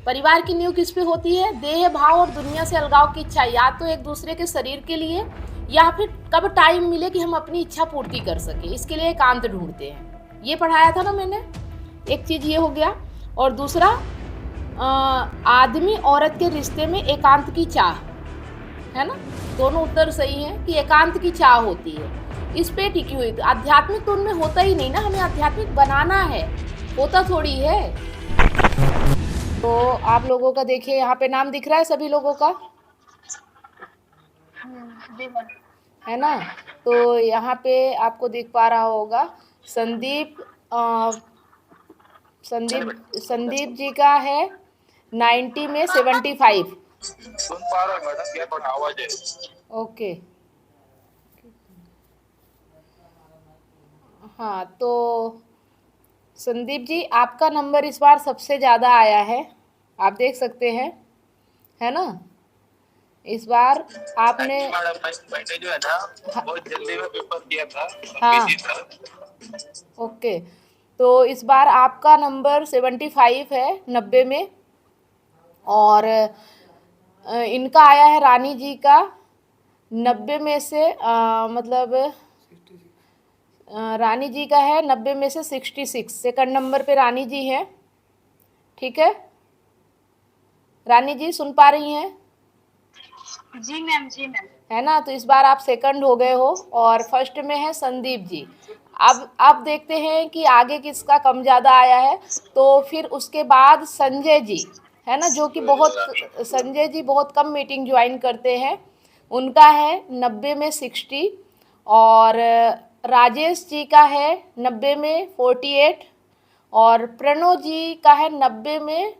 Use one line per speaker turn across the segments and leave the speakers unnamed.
परिवार की नींव किस पे होती है? देह भाव और दुनिया से अलगाव की इच्छा, या तो एक दूसरे के शरीर के लिए, या फिर कब टाइम मिले कि हम अपनी इच्छा पूर्ति कर सके, इसके लिए एकांत ढूंढते हैं। ये पढ़ाया था ना मैंने। एक चीज ये हो गया। और दूसरा, आदमी औरत के रिश्ते में एकांत की चाह, है ना। दोनों उत्तर सही हैं कि एकांत की चाह होती है, इस पे टिकी हुई। आध्यात्मिक तो उनमें होता ही नहीं ना, हमें आध्यात्मिक बनाना है, होता थोड़ी है। तो आप लोगों का देखिए यहाँ पे नाम दिख रहा है सभी लोगों का, है ना। तो यहाँ पे आपको दिख पा रहा होगा संदीप, संदीप जी का है 90 में 75।
सुन पा रहा हूँ मैडम, ये थोड़ा आवाज है।
ओके। हाँ, तो संदीप जी आपका नंबर इस बार सबसे ज़्यादा आया है, आप देख सकते हैं, है ना। इस बार आपने
मैंने जो है ना बहुत जल्दी में पेपर दिया था,
हाँ,
बिजी था।
ओके। तो इस बार आपका नंबर 75 है, 90 में। और इनका आया है रानी जी का 90 में से मतलब रानी जी का है 90 में से 66, सेकंड नंबर पे रानी जी हैं। ठीक है, रानी जी सुन पा रही हैं?
जी मैम, जी मैम।
है ना। तो इस बार आप सेकंड हो गए हो और फर्स्ट में है संदीप जी। अब देखते हैं कि आगे किसका कम ज़्यादा आया है। तो फिर उसके बाद संजय जी, है ना, जो कि संजय जी बहुत कम मीटिंग ज्वाइन करते हैं, उनका है 90 में 60। और राजेश जी का है 90 में 48। और प्रणव जी का है 90 में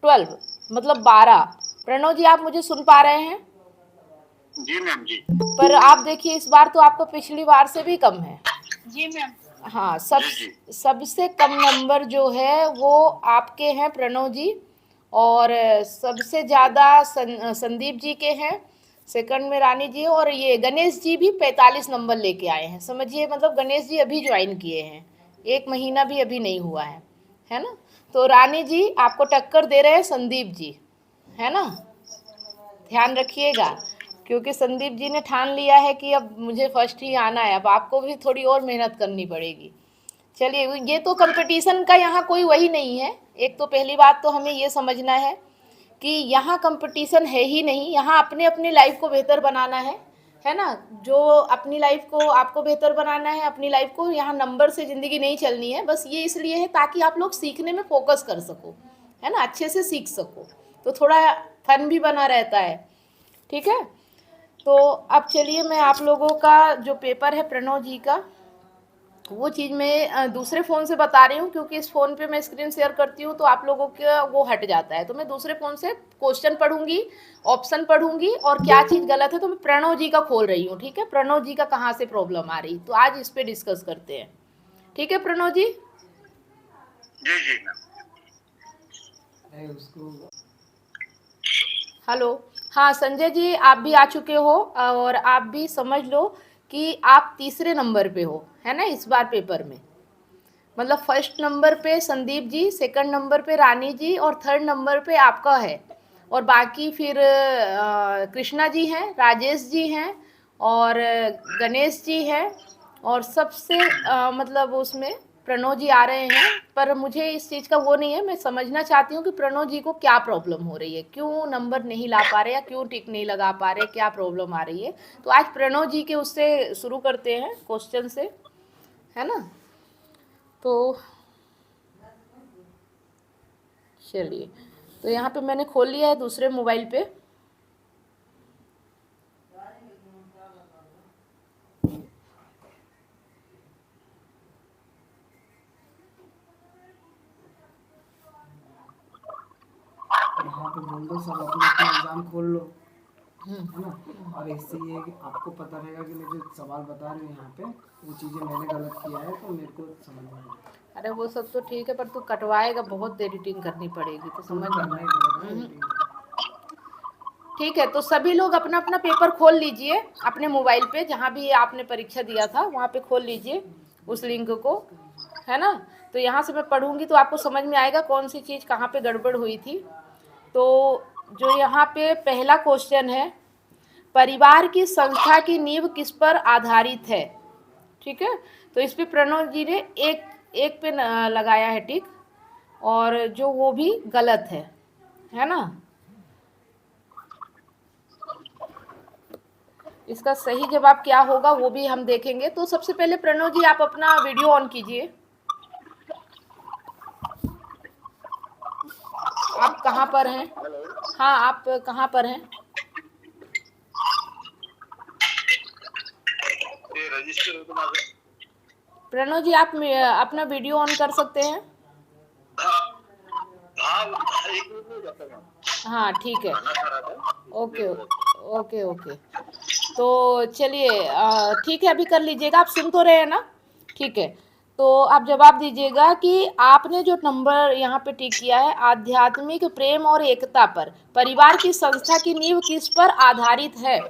12, मतलब 12। प्रणव जी आप मुझे सुन पा रहे हैं?
जी मैम जी।
पर आप देखिए इस बार तो आपको पिछली बार से भी कम है।
जी मैम।
हाँ, सबसे कम नंबर जो है वो आपके हैं प्रणव जी, और सबसे ज़्यादा संदीप जी के हैं, सेकंड में रानी जी, और ये गणेश जी भी 45 नंबर लेके आए हैं। समझिए, मतलब गणेश जी अभी ज्वाइन किए हैं, 1 महीना भी अभी नहीं हुआ है ना। तो रानी जी आपको टक्कर दे रहे हैं संदीप जी, है ना। ध्यान रखिएगा, क्योंकि संदीप जी ने ठान लिया है कि अब मुझे फर्स्ट ही आना है, अब आपको भी थोड़ी और मेहनत करनी पड़ेगी। चलिए, ये तो कंपटीशन का यहाँ कोई वही नहीं है। एक तो पहली बात तो हमें ये समझना है कि यहाँ कंपटीशन है ही नहीं, यहाँ अपने अपनी लाइफ को बेहतर बनाना है ना। जो अपनी लाइफ को आपको बेहतर बनाना है, अपनी लाइफ को, यहाँ नंबर से ज़िंदगी नहीं चलनी है। बस ये इसलिए है ताकि आप लोग सीखने में फोकस कर सको, है ना, अच्छे से सीख सको, तो थोड़ा फन भी बना रहता है। ठीक है, तो अब चलिए मैं आप लोगों का जो पेपर है प्रणव जी का, वो चीज़ मैं दूसरे फ़ोन से बता रही हूँ, क्योंकि इस फ़ोन पे मैं स्क्रीन शेयर करती हूँ तो आप लोगों का वो हट जाता है। तो मैं दूसरे फ़ोन से क्वेश्चन पढ़ूंगी, ऑप्शन पढ़ूंगी, और क्या चीज़ गलत है तो मैं प्रणव जी का खोल रही हूँ। ठीक है, प्रणव जी का कहाँ से प्रॉब्लम आ रही, तो आज इस पर डिस्कस करते हैं। ठीक है प्रणव जी?
जी जी।
हेलो। हाँ संजय जी, आप भी आ चुके हो, और आप भी समझ लो कि आप तीसरे नंबर पे हो, है ना, इस बार पेपर में। मतलब फर्स्ट नंबर पे संदीप जी, सेकंड नंबर पे रानी जी, और थर्ड नंबर पे आपका है। और बाकी फिर कृष्णा जी हैं, राजेश जी हैं, और गणेश जी हैं, और सबसे मतलब उसमें प्रणव जी आ रहे हैं। पर मुझे इस चीज़ का वो नहीं है, मैं समझना चाहती हूँ कि प्रणव जी को क्या प्रॉब्लम हो रही है, क्यों नंबर नहीं ला पा रहे, या क्यों टिक नहीं लगा पा रहे, क्या प्रॉब्लम आ रही है। तो आज प्रणव जी के उससे शुरू करते हैं, क्वेश्चन से, है ना। तो चलिए, तो यहाँ पे मैंने खोल लिया है दूसरे मोबाइल पे।
यहाँ पे बोल दो सब अपना अपना एग्जाम खोल लो, है ना। और इससे ये है कि आपको पता रहेगा कि मैं जो सवाल बता रही हूँ यहाँ पे वो चीज़ें मैंने गलत किया है तो मेरे को समझ में आएगा।
अरे वो सब तो ठीक है, पर तू कटवाएगा, बहुत एडिटिंग करनी पड़ेगी, तो समझ
करना ही पड़ेगा।
ठीक है, तो सभी लोग अपना अपना पेपर खोल लीजिए अपने मोबाइल पे, जहाँ भी आपने परीक्षा दिया था वहाँ पे खोल लीजिए उस लिंक को, है ना। तो यहाँ से मैं पढ़ूंगी तो आपको समझ में आएगा कौन सी चीज़ कहाँ पे गड़बड़ हुई थी। तो जो यहाँ पे पहला क्वेश्चन है, परिवार की संस्था की नींव किस पर आधारित है। ठीक है, तो इस पे प्रणव जी ने एक पे लगाया है टिक, और जो वो भी गलत है ना। इसका सही जवाब क्या होगा वो भी हम देखेंगे। तो सबसे पहले प्रणव जी आप अपना वीडियो ऑन कीजिए। आप कहाँ पर हैं? हाँ, आप कहाँ पर हैं? प्रणव जी आप अपना वीडियो ऑन कर सकते हैं? हाँ ठीक है, ओके ओके ओके। तो चलिए ठीक है, अभी कर लीजिएगा। आप सुन तो रहे हैं ना? ठीक है, तो आप जवाब दीजिएगा कि आपने जो नंबर यहाँ पे टिक किया है, आध्यात्मिक प्रेम और एकता पर परिवार की संस्था की नींव किस पर आधारित है।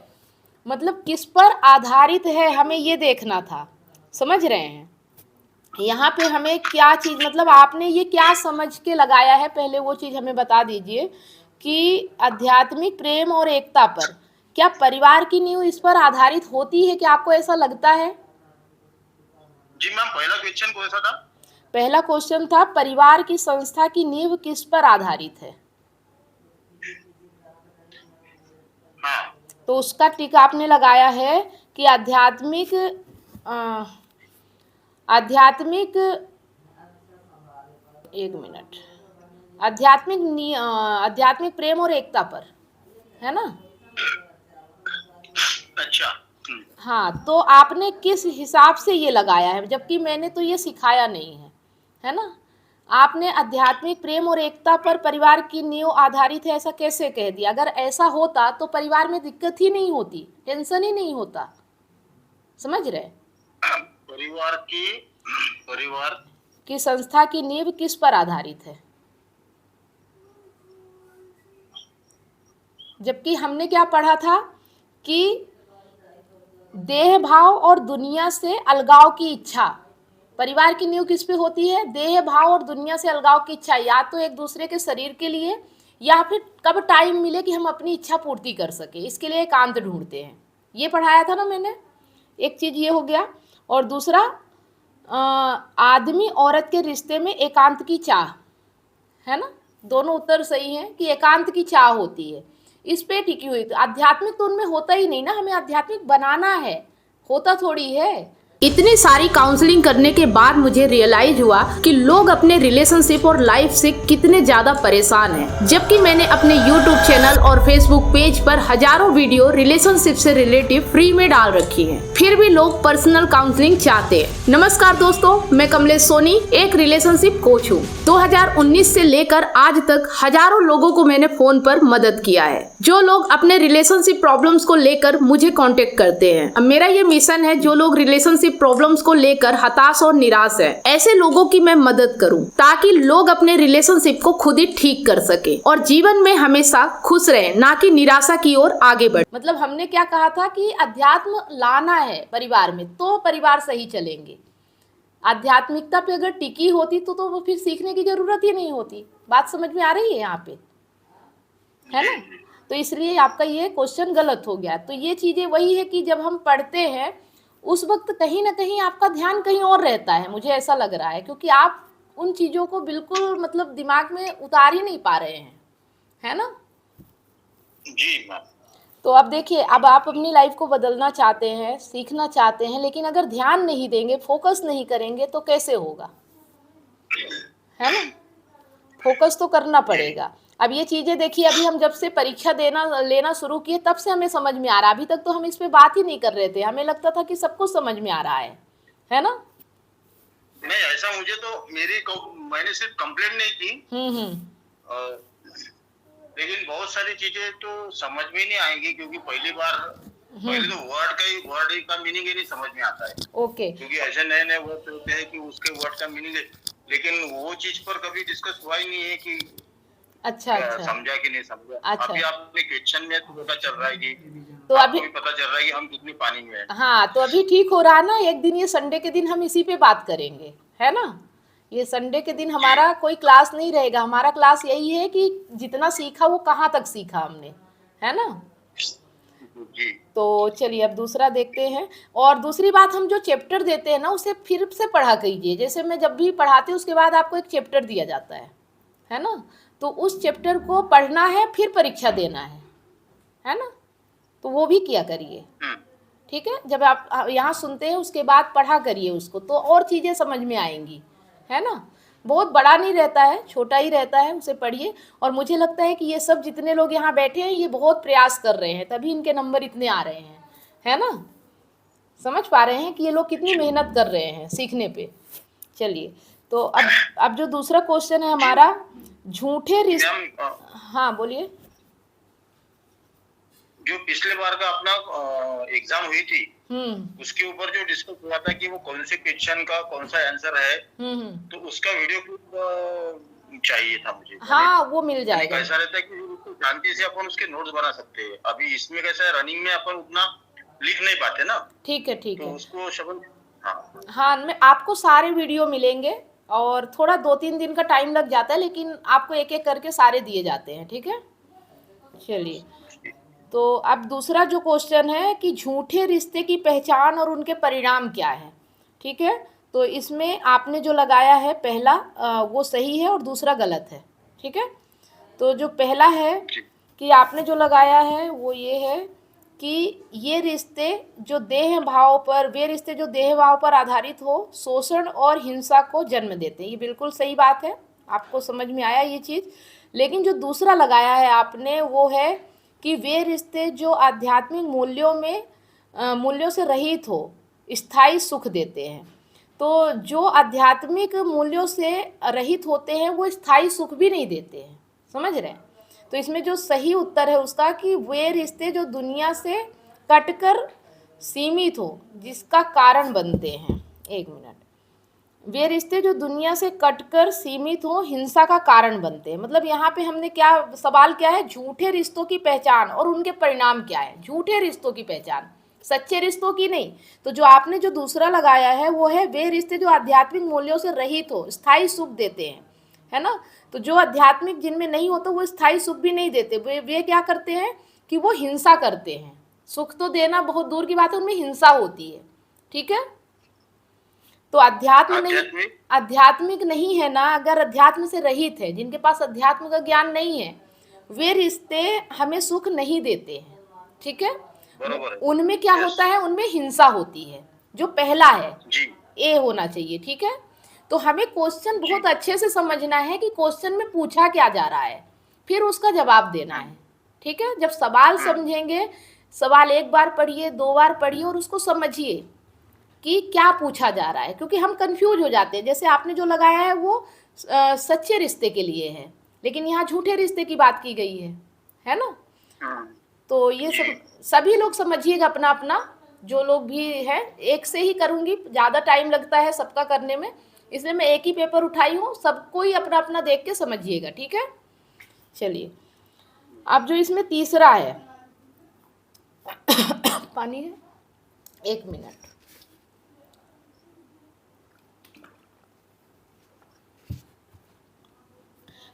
मतलब किस पर आधारित है हमें ये देखना था, समझ रहे हैं। यहाँ पे हमें क्या चीज़, मतलब आपने ये क्या समझ के लगाया है, पहले वो चीज़ हमें बता दीजिए कि आध्यात्मिक प्रेम और एकता पर क्या परिवार की नींव इस पर आधारित होती है, क्या आपको ऐसा लगता है?
जी मैम, पहला क्वेश्चन कौन सा था?
पहला क्वेश्चन था परिवार की संस्था की नींव किस पर आधारित है।
हाँ। तो
उसका टिक आपने लगाया है कि आध्यात्मिक एक मिनट, आध्यात्मिक प्रेम और एकता पर, है ना।
अच्छा।
हाँ, तो आपने किस हिसाब से ये लगाया है, जबकि मैंने तो ये सिखाया नहीं है ना। आपने आध्यात्मिक प्रेम और एकता पर परिवार की नींव आधारित है ऐसा कैसे कह दिया? अगर ऐसा होता तो परिवार में दिक्कत ही नहीं होती, टेंशन ही नहीं होता, समझ रहे।
परिवार
की संस्था की नींव किस पर आधारित है, जबकि हमने क्या पढ़ा था कि देह भाव और दुनिया से अलगाव की इच्छा। परिवार की नींव किस पे होती है? देह भाव और दुनिया से अलगाव की इच्छा, या तो एक दूसरे के शरीर के लिए, या फिर कब टाइम मिले कि हम अपनी इच्छा पूर्ति कर सके, इसके लिए एकांत ढूंढते हैं। ये पढ़ाया था ना मैंने। एक चीज़ ये हो गया, और दूसरा आदमी औरत के रिश्ते में एकांत की चाह, है ना। दोनों उत्तर सही हैं कि एकांत की चाह होती है, इस पे टिकी हुई। तो आध्यात्मिक तो उनमें होता ही नहीं ना, हमें आध्यात्मिक बनाना है, होता थोड़ी है। इतनी सारी काउंसलिंग करने के बाद मुझे रियलाइज हुआ कि लोग अपने रिलेशनशिप और लाइफ से कितने ज्यादा परेशान हैं। जबकि मैंने अपने YouTube चैनल और Facebook पेज पर हजारों वीडियो रिलेशनशिप से रिलेटिव फ्री में डाल रखी हैं, फिर भी लोग पर्सनल काउंसलिंग चाहते हैं। नमस्कार दोस्तों, मैं कमलेश सोनी एक रिलेशनशिप कोच हूँ। 2019 से लेकर आज तक हजारों लोगों को मैंने फोन पर मदद किया है, जो लोग अपने रिलेशनशिप प्रॉब्लम्स को लेकर मुझे कॉन्टेक्ट करते हैं। अब मेरा ये मिशन है, जो लोग रिलेशनशिप प्रॉब्लम्स को लेकर हताश और निराश है, ऐसे लोगों की मैं मदद करूं, ताकि लोग अपने रिलेशनशिप को खुद ही ठीक कर सके और जीवन में हमेशा खुश रहे, ना कि निराशा की ओर आगे बढ़े। मतलब हमने क्या कहा था कि अध्यात्म लाना है परिवार में, तो परिवार सही चलेंगे। आध्यात्मिकता पे अगर टिकी होती तो फिर सीखने की जरूरत ही नहीं होती। बात समझ में आ रही है यहाँ पे, है ना। तो इसलिए आपका ये क्वेश्चन गलत हो गया। तो ये चीजें वही है कि जब हम पढ़ते हैं उस वक्त कहीं ना कहीं आपका ध्यान कहीं और रहता है, मुझे ऐसा लग रहा है, क्योंकि आप उन चीज़ों को बिल्कुल मतलब दिमाग में उतार ही नहीं पा रहे हैं, है ना।
जी मैम।
तो अब देखिए, अब आप अपनी लाइफ को बदलना चाहते हैं, सीखना चाहते हैं, लेकिन अगर ध्यान नहीं देंगे, फोकस नहीं करेंगे तो कैसे होगा, है ना। फोकस तो करना पड़ेगा। अब ये चीज़ें देखिए, अभी हम जब से परीक्षा लेना शुरू किए तब से हमें समझ में आ रहा है। अभी तक तो हम इस पे बात ही नहीं कर रहे थे, हमें लगता था कि सब कुछ समझ में आ रहा है ना।
नहीं, ऐसा मुझे तो मैंने सिर्फ कंप्लेंट नहीं की, लेकिन बहुत सारी चीजें तो समझ में नहीं आएंगी, क्योंकि पहले तो वर्ड का मीनिंग ही नहीं समझ में आता है।
ओके।
क्योंकि ऐसे नए नए वर्ड होते हैं कि उसके वर्ड का मीनिंग है, लेकिन वो चीज पर कभी डिस्कस हुआ ही नहीं है कि
अच्छा
समझा कि नहीं समझा।
अच्छा।
अभी आपने क्वेश्चन में तो पता चल रहा है कि
तो अभी
पता चल रहा है कि हम कितनी पानी में हैं।
हाँ, तो अभी ठीक हो रहा है ना। एक दिन ये संडे के दिन हम इसी पे बात करेंगे, है ना। ये संडे के दिन हमारा कोई क्लास नहीं रहेगा। हमारा क्लास यही है कि जितना सीखा वो कहाँ तक सीखा हमने, है ना।
जी
तो चलिए अब दूसरा देखते हैं। और दूसरी बात, हम जो चैप्टर देते हैं ना उसे फिर से पढ़ा कीजिए। जैसे मैं जब भी पढ़ाती हूँ उसके बाद आपको एक चैप्टर दिया जाता है ना, तो उस चैप्टर को पढ़ना है फिर परीक्षा देना है ना, तो वो भी किया करिए। ठीक है, जब आप यहाँ सुनते हैं उसके बाद पढ़ा करिए उसको, तो और चीज़ें समझ में आएंगी, है ना। बहुत बड़ा नहीं रहता है, छोटा ही रहता है, उसे पढ़िए। और मुझे लगता है कि ये सब जितने लोग यहाँ बैठे हैं ये बहुत प्रयास कर रहे हैं, तभी इनके नंबर इतने आ रहे हैं, है ना। समझ पा रहे हैं कि ये लोग कितनी मेहनत कर रहे हैं सीखने पे। चलिए, तो अब जो दूसरा क्वेश्चन है हमारा, झूठे रिश्ते।
मैम,
हाँ बोलिए।
जो पिछले बार का अपना एग्जाम हुई थी
हम्म
उसके ऊपर जो डिस्कस हुआ था कि वो कौन से क्वेश्चन का कौन सा आंसर है, तो उसका वीडियो क्लिप चाहिए था मुझे।
हाँ वो मिल जाएगा।
कैसा रहता है कि उसको जानते से अपन उसके नोट्स बना सकते हैं। अभी इसमें कैसा है, रनिंग में अपन उतना लिख नहीं पाते ना।
ठीक है ठीक
तो
है।
उसको शब्द
हाँ, मैं आपको सारे वीडियो मिलेंगे और थोड़ा 2-3 दिन का टाइम लग जाता है, लेकिन आपको एक एक करके सारे दिए जाते हैं। ठीक है, चलिए। तो अब दूसरा जो क्वेश्चन है कि झूठे रिश्ते की पहचान और उनके परिणाम क्या है। ठीक है, तो इसमें आपने जो लगाया है पहला वो सही है और दूसरा गलत है। ठीक है, तो जो पहला है कि आपने जो लगाया है वो ये है कि ये रिश्ते जो देह भाव पर, वे रिश्ते जो देह भाव पर आधारित हो, शोषण और हिंसा को जन्म देते हैं। ये बिल्कुल सही बात है, आपको समझ में आया ये चीज़। लेकिन जो दूसरा लगाया है आपने वो है कि वे रिश्ते जो आध्यात्मिक मूल्यों से रहित हो, स्थायी सुख देते हैं। तो जो आध्यात्मिक मूल्यों से रहित होते हैं वो स्थायी सुख भी नहीं देते हैं, समझ रहे हैं। तो इसमें जो सही उत्तर है उसका कि वे रिश्ते जो दुनिया से कटकर सीमित हो, जिसका कारण बनते हैं। एक मिनट, वे रिश्ते जो दुनिया से कटकर सीमित हो, हिंसा का कारण बनते हैं। मतलब यहाँ पे हमने क्या सवाल क्या है, झूठे रिश्तों की पहचान और उनके परिणाम क्या है। झूठे रिश्तों की पहचान, सच्चे रिश्तों की नहीं। तो जो आपने जो दूसरा लगाया है वो है वे रिश्ते जो आध्यात्मिक मूल्यों से रहित हो, स्थायी सुख देते हैं, है ना। तो जो आध्यात्मिक जिनमें नहीं होता वो स्थायी सुख भी नहीं देते। वे क्या करते हैं कि वो हिंसा करते हैं। सुख तो देना बहुत दूर की बात है, उनमें हिंसा होती है। ठीक है, तो आध्यात्मिक नहीं है ना। अगर अध्यात्म से रहित है, जिनके पास अध्यात्म का ज्ञान नहीं है, वे रिश्ते हमें सुख नहीं देते हैं। ठीक है, उनमें क्या होता है, उनमें हिंसा होती है। जो पहला है ए होना चाहिए। ठीक है, तो हमें क्वेश्चन बहुत अच्छे से समझना है कि क्वेश्चन में पूछा क्या जा रहा है, फिर उसका जवाब देना है। ठीक है, जब सवाल समझेंगे, सवाल एक बार पढ़िए, 2 बार पढ़िए और उसको समझिए कि क्या पूछा जा रहा है, क्योंकि हम कंफ्यूज हो जाते हैं। जैसे आपने जो लगाया है वो सच्चे रिश्ते के लिए है, लेकिन यहाँ झूठे रिश्ते की बात की गई है ना। तो ये सभी लोग समझिएगा अपना अपना, जो लोग भी हैं। एक से ही करूँगी, ज़्यादा टाइम लगता है सबका करने में, इसलिए मैं एक ही पेपर उठाई हूँ। सबको ही अपना अपना देख के समझिएगा। ठीक है, चलिए। अब जो इसमें तीसरा है पानी है, 1 मिनट।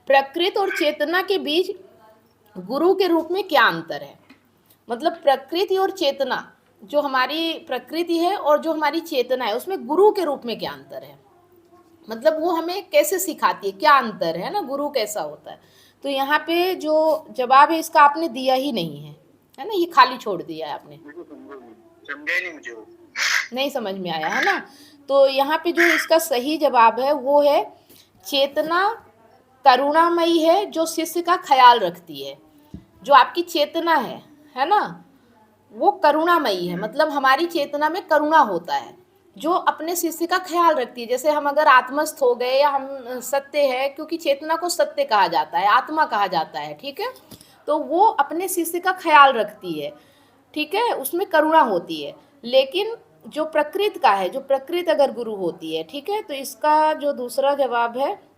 प्रकृति और चेतना के बीच गुरु के रूप में क्या अंतर है। मतलब प्रकृति और चेतना, जो हमारी प्रकृति है और जो हमारी चेतना है, उसमें गुरु के रूप में क्या अंतर है। मतलब वो हमें कैसे सिखाती है, क्या अंतर है ना, गुरु कैसा होता है। तो यहाँ पे जो जवाब है इसका आपने दिया ही नहीं है ना, ये खाली छोड़ दिया है आपने।
समझा नहीं मुझे,
नहीं समझ में आया है ना। तो यहाँ पे जो इसका सही जवाब है वो है चेतना करुणामयी है, जो शिष्य का ख्याल रखती है। जो आपकी चेतना है ना, वो करुणामयी है। मतलब हमारी चेतना में करुणा होता है, जो अपने शिष्य का ख्याल रखती है। जैसे हम अगर आत्मस्थ हो गए या हम सत्य है, क्योंकि चेतना को सत्य कहा जाता है, आत्मा कहा जाता है। ठीक है, तो वो अपने शिष्य का ख्याल रखती है। ठीक है, उसमें करुणा होती है। लेकिन जो प्रकृति का है, जो प्रकृति अगर गुरु होती है, ठीक है, तो इसका जो दूसरा जवाब है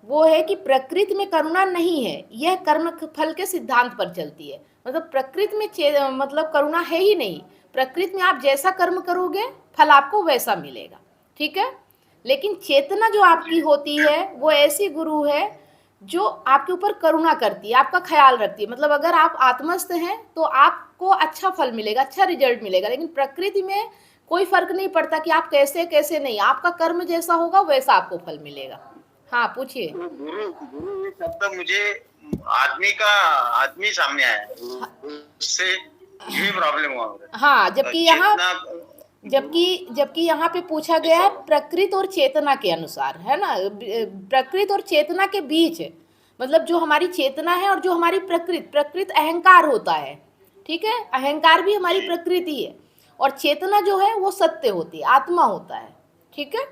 वो है कि प्रकृति में करुणा नहीं है, यह कर्म फल के सिद्धांत पर चलती है। मतलब प्रकृति में मतलब करुणा है ही नहीं। प्रकृति में आप जैसा कर्म करोगे फल आपको वैसा मिलेगा। ठीक है, लेकिन चेतना जो आपकी होती है वो ऐसी गुरु है जो आपके ऊपर करुणा करती है, आपका ख्याल रखती है। मतलब अगर आप आत्मस्थ हैं तो आपको अच्छा फल मिलेगा, अच्छा रिजल्ट मिलेगा। लेकिन प्रकृति में कोई फर्क नहीं पड़ता कि आप कैसे कैसे नहीं, आपका कर्म जैसा होगा वैसा आपको फल मिलेगा। हाँ पूछिए।
तो गुरु गुरु ये शब्द मुझे आदमी सामने आया है, उससे ये प्रॉब्लम हुआ मुझे।
हाँ, जबकि यहाँ पे पूछा गया है प्रकृति और चेतना के अनुसार, है ना, प्रकृति और चेतना के बीच, मतलब जो हमारी चेतना है और जो हमारी प्रकृति अहंकार होता है, ठीक है, अहंकार भी हमारी प्रकृति है, और चेतना जो है वो सत्य होती है, आत्मा होता है, ठीक है।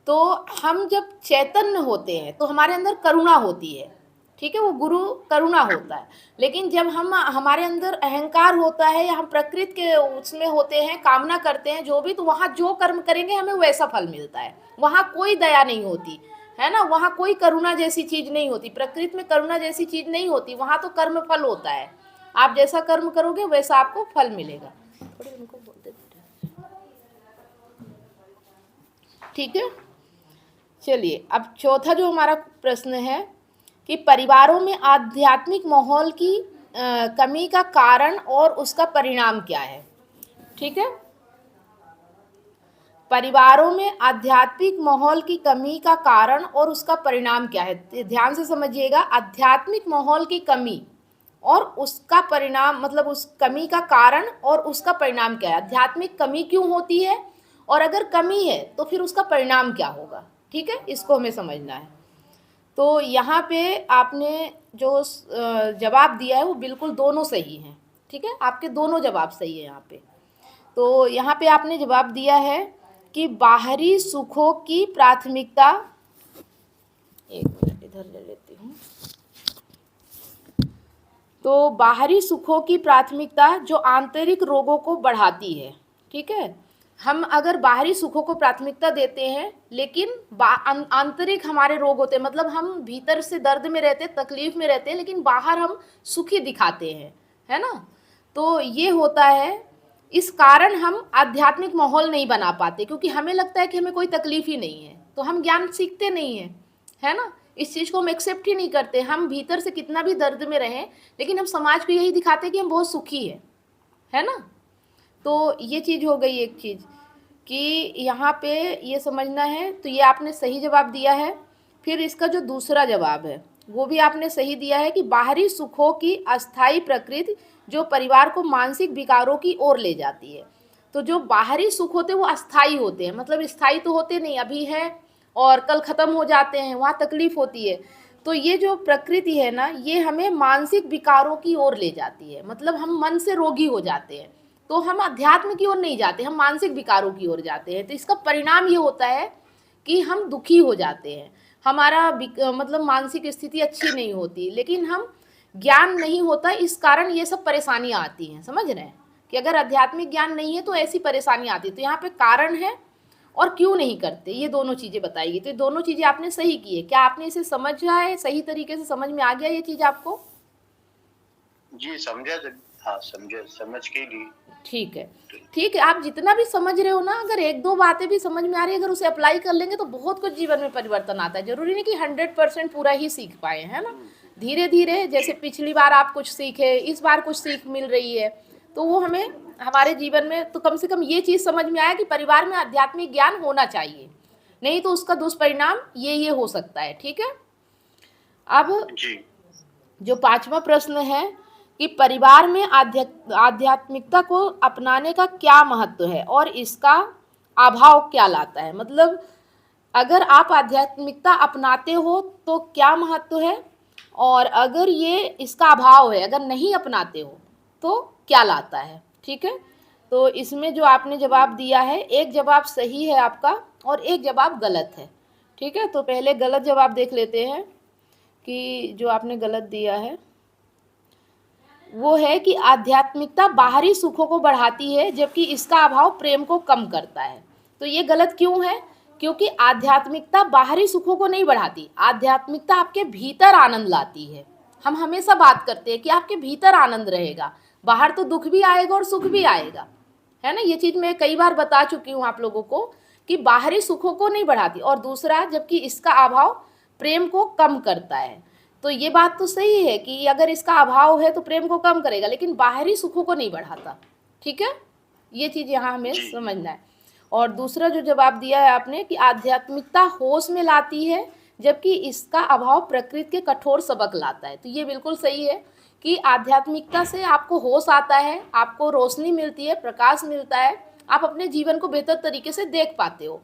तो हम जब चैतन्य होते हैं तो हमारे अंदर करुणा होती है, ठीक है, वो गुरु करुणा होता है। लेकिन जब हमारे अंदर अहंकार होता है या हम प्रकृति के उसमें होते हैं, कामना करते हैं जो भी, तो वहाँ जो कर्म करेंगे हमें वैसा फल मिलता है। वहाँ कोई दया नहीं होती है ना, वहाँ कोई करुणा जैसी चीज नहीं होती, प्रकृति में करुणा जैसी चीज नहीं होती, वहाँ तो कर्म फल होता है। आप जैसा कर्म करोगे वैसा आपको फल मिलेगा। थोड़े उनको बोल देते, ठीक है। चलिए अब चौथा जो हमारा प्रश्न है कि परिवारों में आध्यात्मिक माहौल की कमी का कारण और उसका परिणाम क्या है, ठीक है। परिवारों में आध्यात्मिक माहौल की कमी का कारण और उसका परिणाम क्या है, ध्यान से समझिएगा। आध्यात्मिक माहौल की कमी और उसका परिणाम, मतलब उस कमी का कारण और उसका परिणाम क्या है। आध्यात्मिक कमी क्यों होती है और अगर कमी है तो फिर उसका परिणाम क्या होगा, ठीक है, इसको हमें समझना है। तो यहाँ पे आपने जो जवाब दिया है वो बिल्कुल दोनों सही हैं, ठीक है, आपके दोनों जवाब सही है यहाँ पे। तो यहाँ पे आपने जवाब दिया है कि बाहरी सुखों की प्राथमिकता, एक मिनट इधर ले लेती हूँ। तो बाहरी सुखों की प्राथमिकता जो आंतरिक रोगों को बढ़ाती है, ठीक है। हम अगर बाहरी सुखों को प्राथमिकता देते हैं लेकिन आंतरिक हमारे रोग होते हैं, मतलब हम भीतर से दर्द में रहते, तकलीफ में रहते हैं, लेकिन बाहर हम सुखी दिखाते हैं, है ना। तो ये होता है, इस कारण हम आध्यात्मिक माहौल नहीं बना पाते, क्योंकि हमें लगता है कि हमें कोई तकलीफ ही नहीं है, तो हम ज्ञान सीखते नहीं हैं, है ना। इस चीज़ को हम एक्सेप्ट ही नहीं करते। हम भीतर से कितना भी दर्द में रहें लेकिन हम समाज को यही दिखाते हैं कि हम बहुत सुखी है ना। तो ये चीज़ हो गई एक चीज़ कि यहाँ पे ये समझना है। तो ये आपने सही जवाब दिया है। फिर इसका जो दूसरा जवाब है वो भी आपने सही दिया है कि बाहरी सुखों की अस्थायी प्रकृति जो परिवार को मानसिक विकारों की ओर ले जाती है। तो जो बाहरी सुख होते हैं वो अस्थायी होते हैं, मतलब स्थायी तो होते नहीं, अभी है और कल ख़त्म हो जाते हैं, वहाँ तकलीफ होती है। तो ये जो प्रकृति है ना, ये हमें मानसिक विकारों की ओर ले जाती है, मतलब हम मन से रोगी हो जाते हैं, तो हम अध्यात्म की ओर नहीं जाते, हम मानसिक विकारों की ओर जाते हैं। तो इसका परिणाम ये होता है कि हम दुखी हो जाते हैं, हमारा मतलब मानसिक स्थिति अच्छी नहीं होती, लेकिन हम ज्ञान नहीं होता, इस कारण ये सब परेशानियाँ आती हैं। समझ रहे हैं कि अगर आध्यात्मिक ज्ञान नहीं है तो ऐसी परेशानी आती है। तो यहाँ पे कारण है और क्यों नहीं करते, ये दोनों चीज़ें बताइए। तो ये दोनों चीज़ें आपने सही की है। क्या आपने इसे समझा है, सही तरीके से समझ में आ गया ये चीज़ आपको?
जी समझा, हाँ समझ के ली।
ठीक है, ठीक है। आप जितना भी समझ रहे हो ना, अगर एक दो बातें भी समझ में आ रही है, अगर उसे अप्लाई कर लेंगे तो बहुत कुछ जीवन में परिवर्तन आता है। जरूरी नहीं कि 100% पूरा ही सीख पाए, है ना। धीरे धीरे, जैसे पिछली बार आप कुछ सीखे, इस बार कुछ सीख मिल रही है, तो वो हमें हमारे जीवन में तो कम से कम ये चीज़ समझ में आया कि परिवार में आध्यात्मिक ज्ञान होना चाहिए, नहीं तो उसका दुष्परिणाम ये हो सकता है। ठीक है। अब जो पांचवा प्रश्न है कि परिवार में आध्यात्मिकता को अपनाने का क्या महत्व है और इसका अभाव क्या लाता है। मतलब अगर आप आध्यात्मिकता अपनाते हो तो क्या महत्व है, और अगर ये इसका अभाव है, अगर नहीं अपनाते हो तो क्या लाता है। ठीक है। तो इसमें जो आपने जवाब दिया है, एक जवाब सही है आपका और एक जवाब गलत है। ठीक है। तो पहले गलत जवाब देख लेते हैं कि जो आपने गलत दिया है वो है कि आध्यात्मिकता बाहरी सुखों को बढ़ाती है जबकि इसका अभाव प्रेम को कम करता है। तो ये गलत क्यों है? क्योंकि आध्यात्मिकता बाहरी सुखों को नहीं बढ़ाती, आध्यात्मिकता आपके भीतर आनंद लाती है। हम हमेशा बात करते हैं कि आपके भीतर आनंद रहेगा, बाहर तो दुख भी आएगा और सुख भी आएगा, है ना। ये चीज़ मैं कई बार बता चुकी हूँ आप लोगों को कि बाहरी सुखों को नहीं बढ़ाती, और दूसरा जबकि इसका अभाव प्रेम को कम करता है। तो ये बात तो सही है कि अगर इसका अभाव है तो प्रेम को कम करेगा, लेकिन बाहरी सुखों को नहीं बढ़ाता। ठीक है, ये चीज़ यहाँ हमें समझना है। और दूसरा जो जवाब दिया है आपने कि आध्यात्मिकता होश में लाती है जबकि इसका अभाव प्रकृति के कठोर सबक लाता है। तो ये बिल्कुल सही है कि आध्यात्मिकता से आपको होश आता है, आपको रोशनी मिलती है, प्रकाश मिलता है, आप अपने जीवन को बेहतर तरीके से देख पाते हो।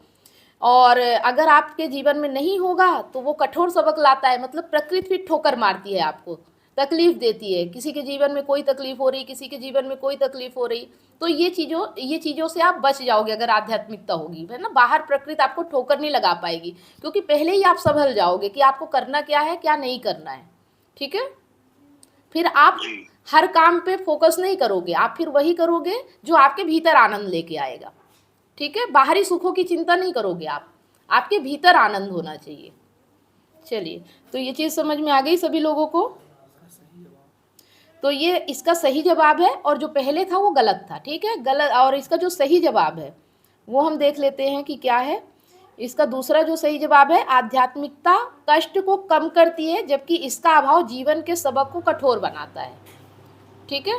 और अगर आपके जीवन में नहीं होगा तो वो कठोर सबक लाता है, मतलब प्रकृति भी ठोकर मारती है, आपको तकलीफ देती है। किसी के जीवन में कोई तकलीफ हो रही, किसी के जीवन में कोई तकलीफ हो रही, तो ये चीज़ों से आप बच जाओगे अगर आध्यात्मिकता होगी, है ना। बाहर प्रकृति आपको ठोकर नहीं लगा पाएगी, क्योंकि पहले ही आप संभल जाओगे कि आपको करना क्या है, क्या नहीं करना है। ठीक है, फिर आप हर काम पे फोकस नहीं करोगे, आप फिर वही करोगे जो आपके भीतर आनंद लेके आएगा। ठीक है, बाहरी सुखों की चिंता नहीं करोगे आप, आपके भीतर आनंद होना चाहिए। चलिए, तो ये चीज़ समझ में आ गई सभी लोगों को। तो ये इसका सही जवाब है, और जो पहले था वो गलत था। ठीक है, गलत, और इसका जो सही जवाब है वो हम देख लेते हैं कि क्या है। इसका दूसरा जो सही जवाब है, आध्यात्मिकता कष्ट को कम करती है जबकि इसका अभाव जीवन के सबक को कठोर बनाता है। ठीक है,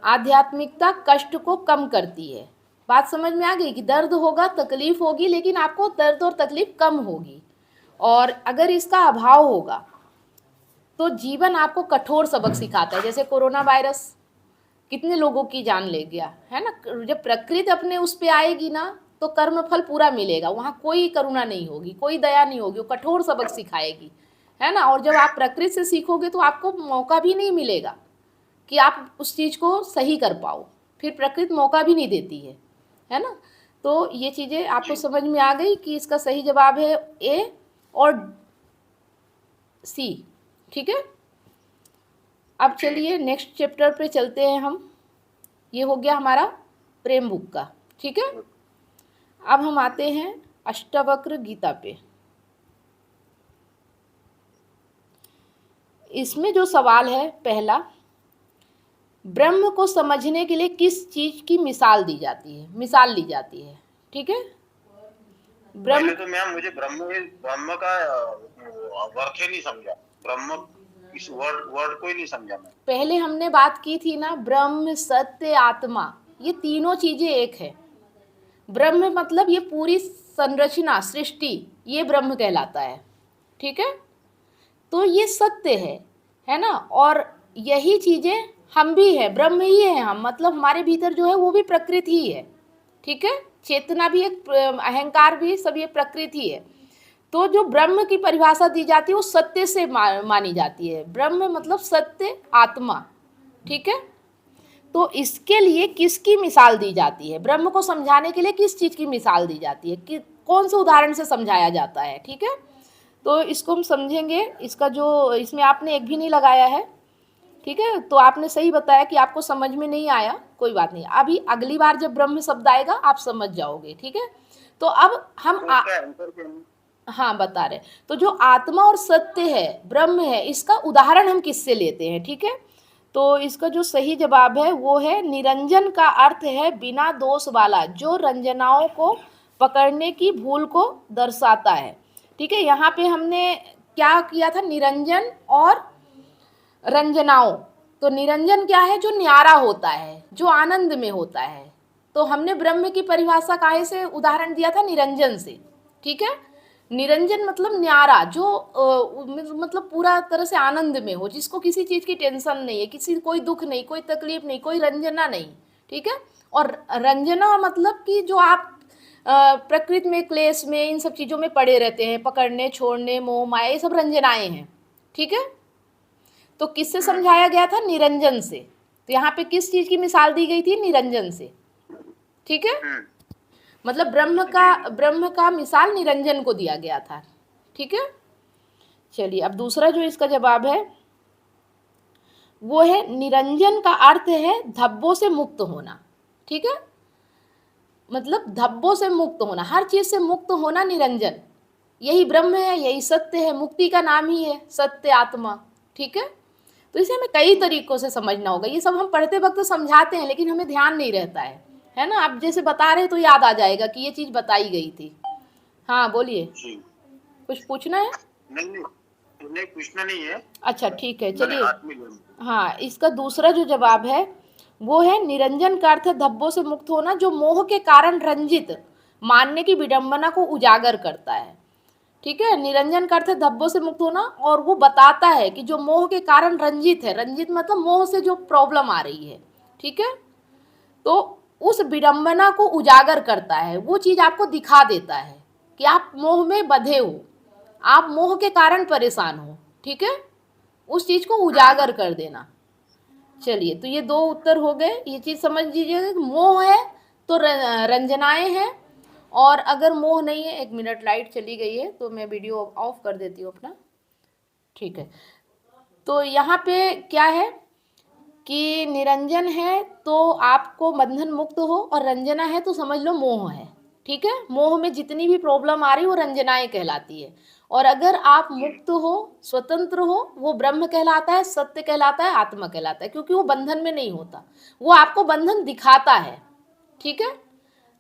आध्यात्मिकता कष्ट को कम करती है। बात समझ में आ गई कि दर्द होगा, तकलीफ होगी, लेकिन आपको दर्द और तकलीफ कम होगी। और अगर इसका अभाव होगा तो जीवन आपको कठोर सबक सिखाता है। जैसे कोरोना वायरस कितने लोगों की जान ले गया, है ना। जब प्रकृति अपने उस पे आएगी ना तो कर्म फल पूरा मिलेगा, वहाँ कोई करुणा नहीं होगी, कोई दया नहीं होगी, वो कठोर सबक सिखाएगी, है ना। और जब आप प्रकृति से सीखोगे तो आपको मौका भी नहीं मिलेगा कि आप उस चीज़ को सही कर पाओ, फिर प्रकृति मौका भी नहीं देती है ना। तो ये चीज़ें आपको समझ में आ गई कि इसका सही जवाब है ए और सी। ठीक है, अब चलिए नेक्स्ट चैप्टर पे चलते हैं हम। ये हो गया हमारा प्रेम बुक का। ठीक है, अब हम आते हैं अष्टवक्र गीता पे। इसमें जो सवाल है पहला, ब्रह्म को समझने के लिए किस चीज की मिसाल दी जाती है, मिसाल ली जाती है। ठीक है,
ब्रह्म तो मैम मुझे ब्रह्म का वर्क ही नहीं समझा, ब्रह्म इस वर्ड को ही नहीं समझा मैं।
पहले हमने बात की थी ना, ब्रह्म सत्य आत्मा, ये तीनों चीजें एक है। ब्रह्म मतलब ये पूरी संरचना सृष्टि, ये ब्रह्म कहलाता है। ठीक है, तो ये सत्य है ना। और यही चीजें हम भी है, ब्रह्म ही है हम, मतलब हमारे भीतर जो है वो भी प्रकृति ही है। ठीक है, चेतना भी एक, अहंकार भी, सब ये प्रकृति है। तो जो ब्रह्म की परिभाषा दी जाती है वो सत्य से मानी जाती है। ब्रह्म मतलब सत्य आत्मा। ठीक है, तो इसके लिए किसकी मिसाल दी जाती है, ब्रह्म को समझाने के लिए किस चीज़ की मिसाल दी जाती है, कि कौन से उदाहरण से समझाया जाता है। ठीक है, तो इसको हम समझेंगे। इसका जो इसमें आपने एक भी नहीं लगाया है। ठीक है, तो आपने सही बताया कि आपको समझ में नहीं आया, कोई बात नहीं, अभी अगली बार जब ब्रह्म शब्द आएगा आप समझ जाओगे। ठीक है, तो अब हम हाँ बता रहे, तो जो आत्मा और सत्य है, ब्रह्म है, इसका उदाहरण हम किससे लेते हैं। ठीक है, तो इसका जो सही जवाब है वो है निरंजन का अर्थ है बिना दोष वाला, जो रंजनाओं को पकड़ने की भूल को दर्शाता है। ठीक है, यहाँ पे हमने क्या किया था, निरंजन और रंजनाओं। तो निरंजन क्या है, जो न्यारा होता है, जो आनंद में होता है। तो हमने ब्रह्म की परिभाषा काहे से उदाहरण दिया था, निरंजन से। ठीक है, निरंजन मतलब न्यारा, जो मतलब पूरा तरह से आनंद में हो, जिसको किसी चीज़ की टेंशन नहीं है, किसी कोई दुख नहीं, कोई तकलीफ नहीं, कोई रंजना नहीं। ठीक है, और रंजना मतलब कि जो आप प्रकृति में, क्लेश में, इन सब चीज़ों में पड़े रहते हैं, पकड़ने, छोड़ने, मोह माया, ये सब रंजनाएं हैं। ठीक है, तो किससे समझाया गया था, निरंजन से। तो यहाँ पे किस चीज़ की मिसाल दी गई थी, निरंजन से। ठीक है, मतलब ब्रह्म का मिसाल निरंजन को दिया गया था। ठीक है, चलिए अब दूसरा जो इसका जवाब है वो है निरंजन का अर्थ है धब्बों से मुक्त होना। ठीक है, मतलब धब्बों से मुक्त होना, हर चीज से मुक्त होना निरंजन, यही ब्रह्म है, यही सत्य है, मुक्ति का नाम ही है सत्य आत्मा। ठीक है, तो इसे हमें कई तरीकों से समझना होगा। ये सब हम पढ़ते वक्त समझाते हैं लेकिन हमें ध्यान नहीं रहता है है ना, आप जैसे बता रहे तो याद आ जाएगा कि ये चीज बताई गई थी। हाँ बोलिए,
जी।
कुछ पूछना है?
नहीं नहीं नहीं, पूछना नहीं है,
अच्छा ठीक है,
मैंने
चलिए।
हाथ में लिया।
हाँ, इसका दूसरा जो जवाब है वो है निरंजन का अर्थ है धब्बों से मुक्त होना, जो मोह के कारण रंजित मानने की विडंबना को उजागर करता है। ठीक है, निरंजन का अर्थ है धब्बों से मुक्त होना, और वो बताता है कि जो मोह के कारण रंजित है, रंजित मतलब मोह से जो प्रॉब्लम आ रही है, ठीक है, तो उस विडंबना को उजागर करता है, वो चीज आपको दिखा देता है कि आप मोह में बंधे हो, आप मोह के कारण परेशान हो। ठीक है, उस चीज को उजागर कर देना। चलिए, तो ये 2 उत्तर हो गए। ये चीज समझ लीजिएगा कि मोह है तो रंजनाएं हैं, और अगर मोह नहीं है, 1 मिनट लाइट चली गई है तो मैं वीडियो ऑफ कर देती हूँ अपना। ठीक है, तो यहाँ पे क्या है कि निरंजन है तो आपको बंधन मुक्त हो, और रंजना है तो समझ लो मोह है। ठीक है, मोह में जितनी भी प्रॉब्लम आ रही वो रंजनाएं कहलाती है, और अगर आप मुक्त हो, स्वतंत्र हो, वो ब्रह्म कहलाता है, सत्य कहलाता है, आत्मा कहलाता है, क्योंकि वो बंधन में नहीं होता, वो आपको बंधन दिखाता है। ठीक है,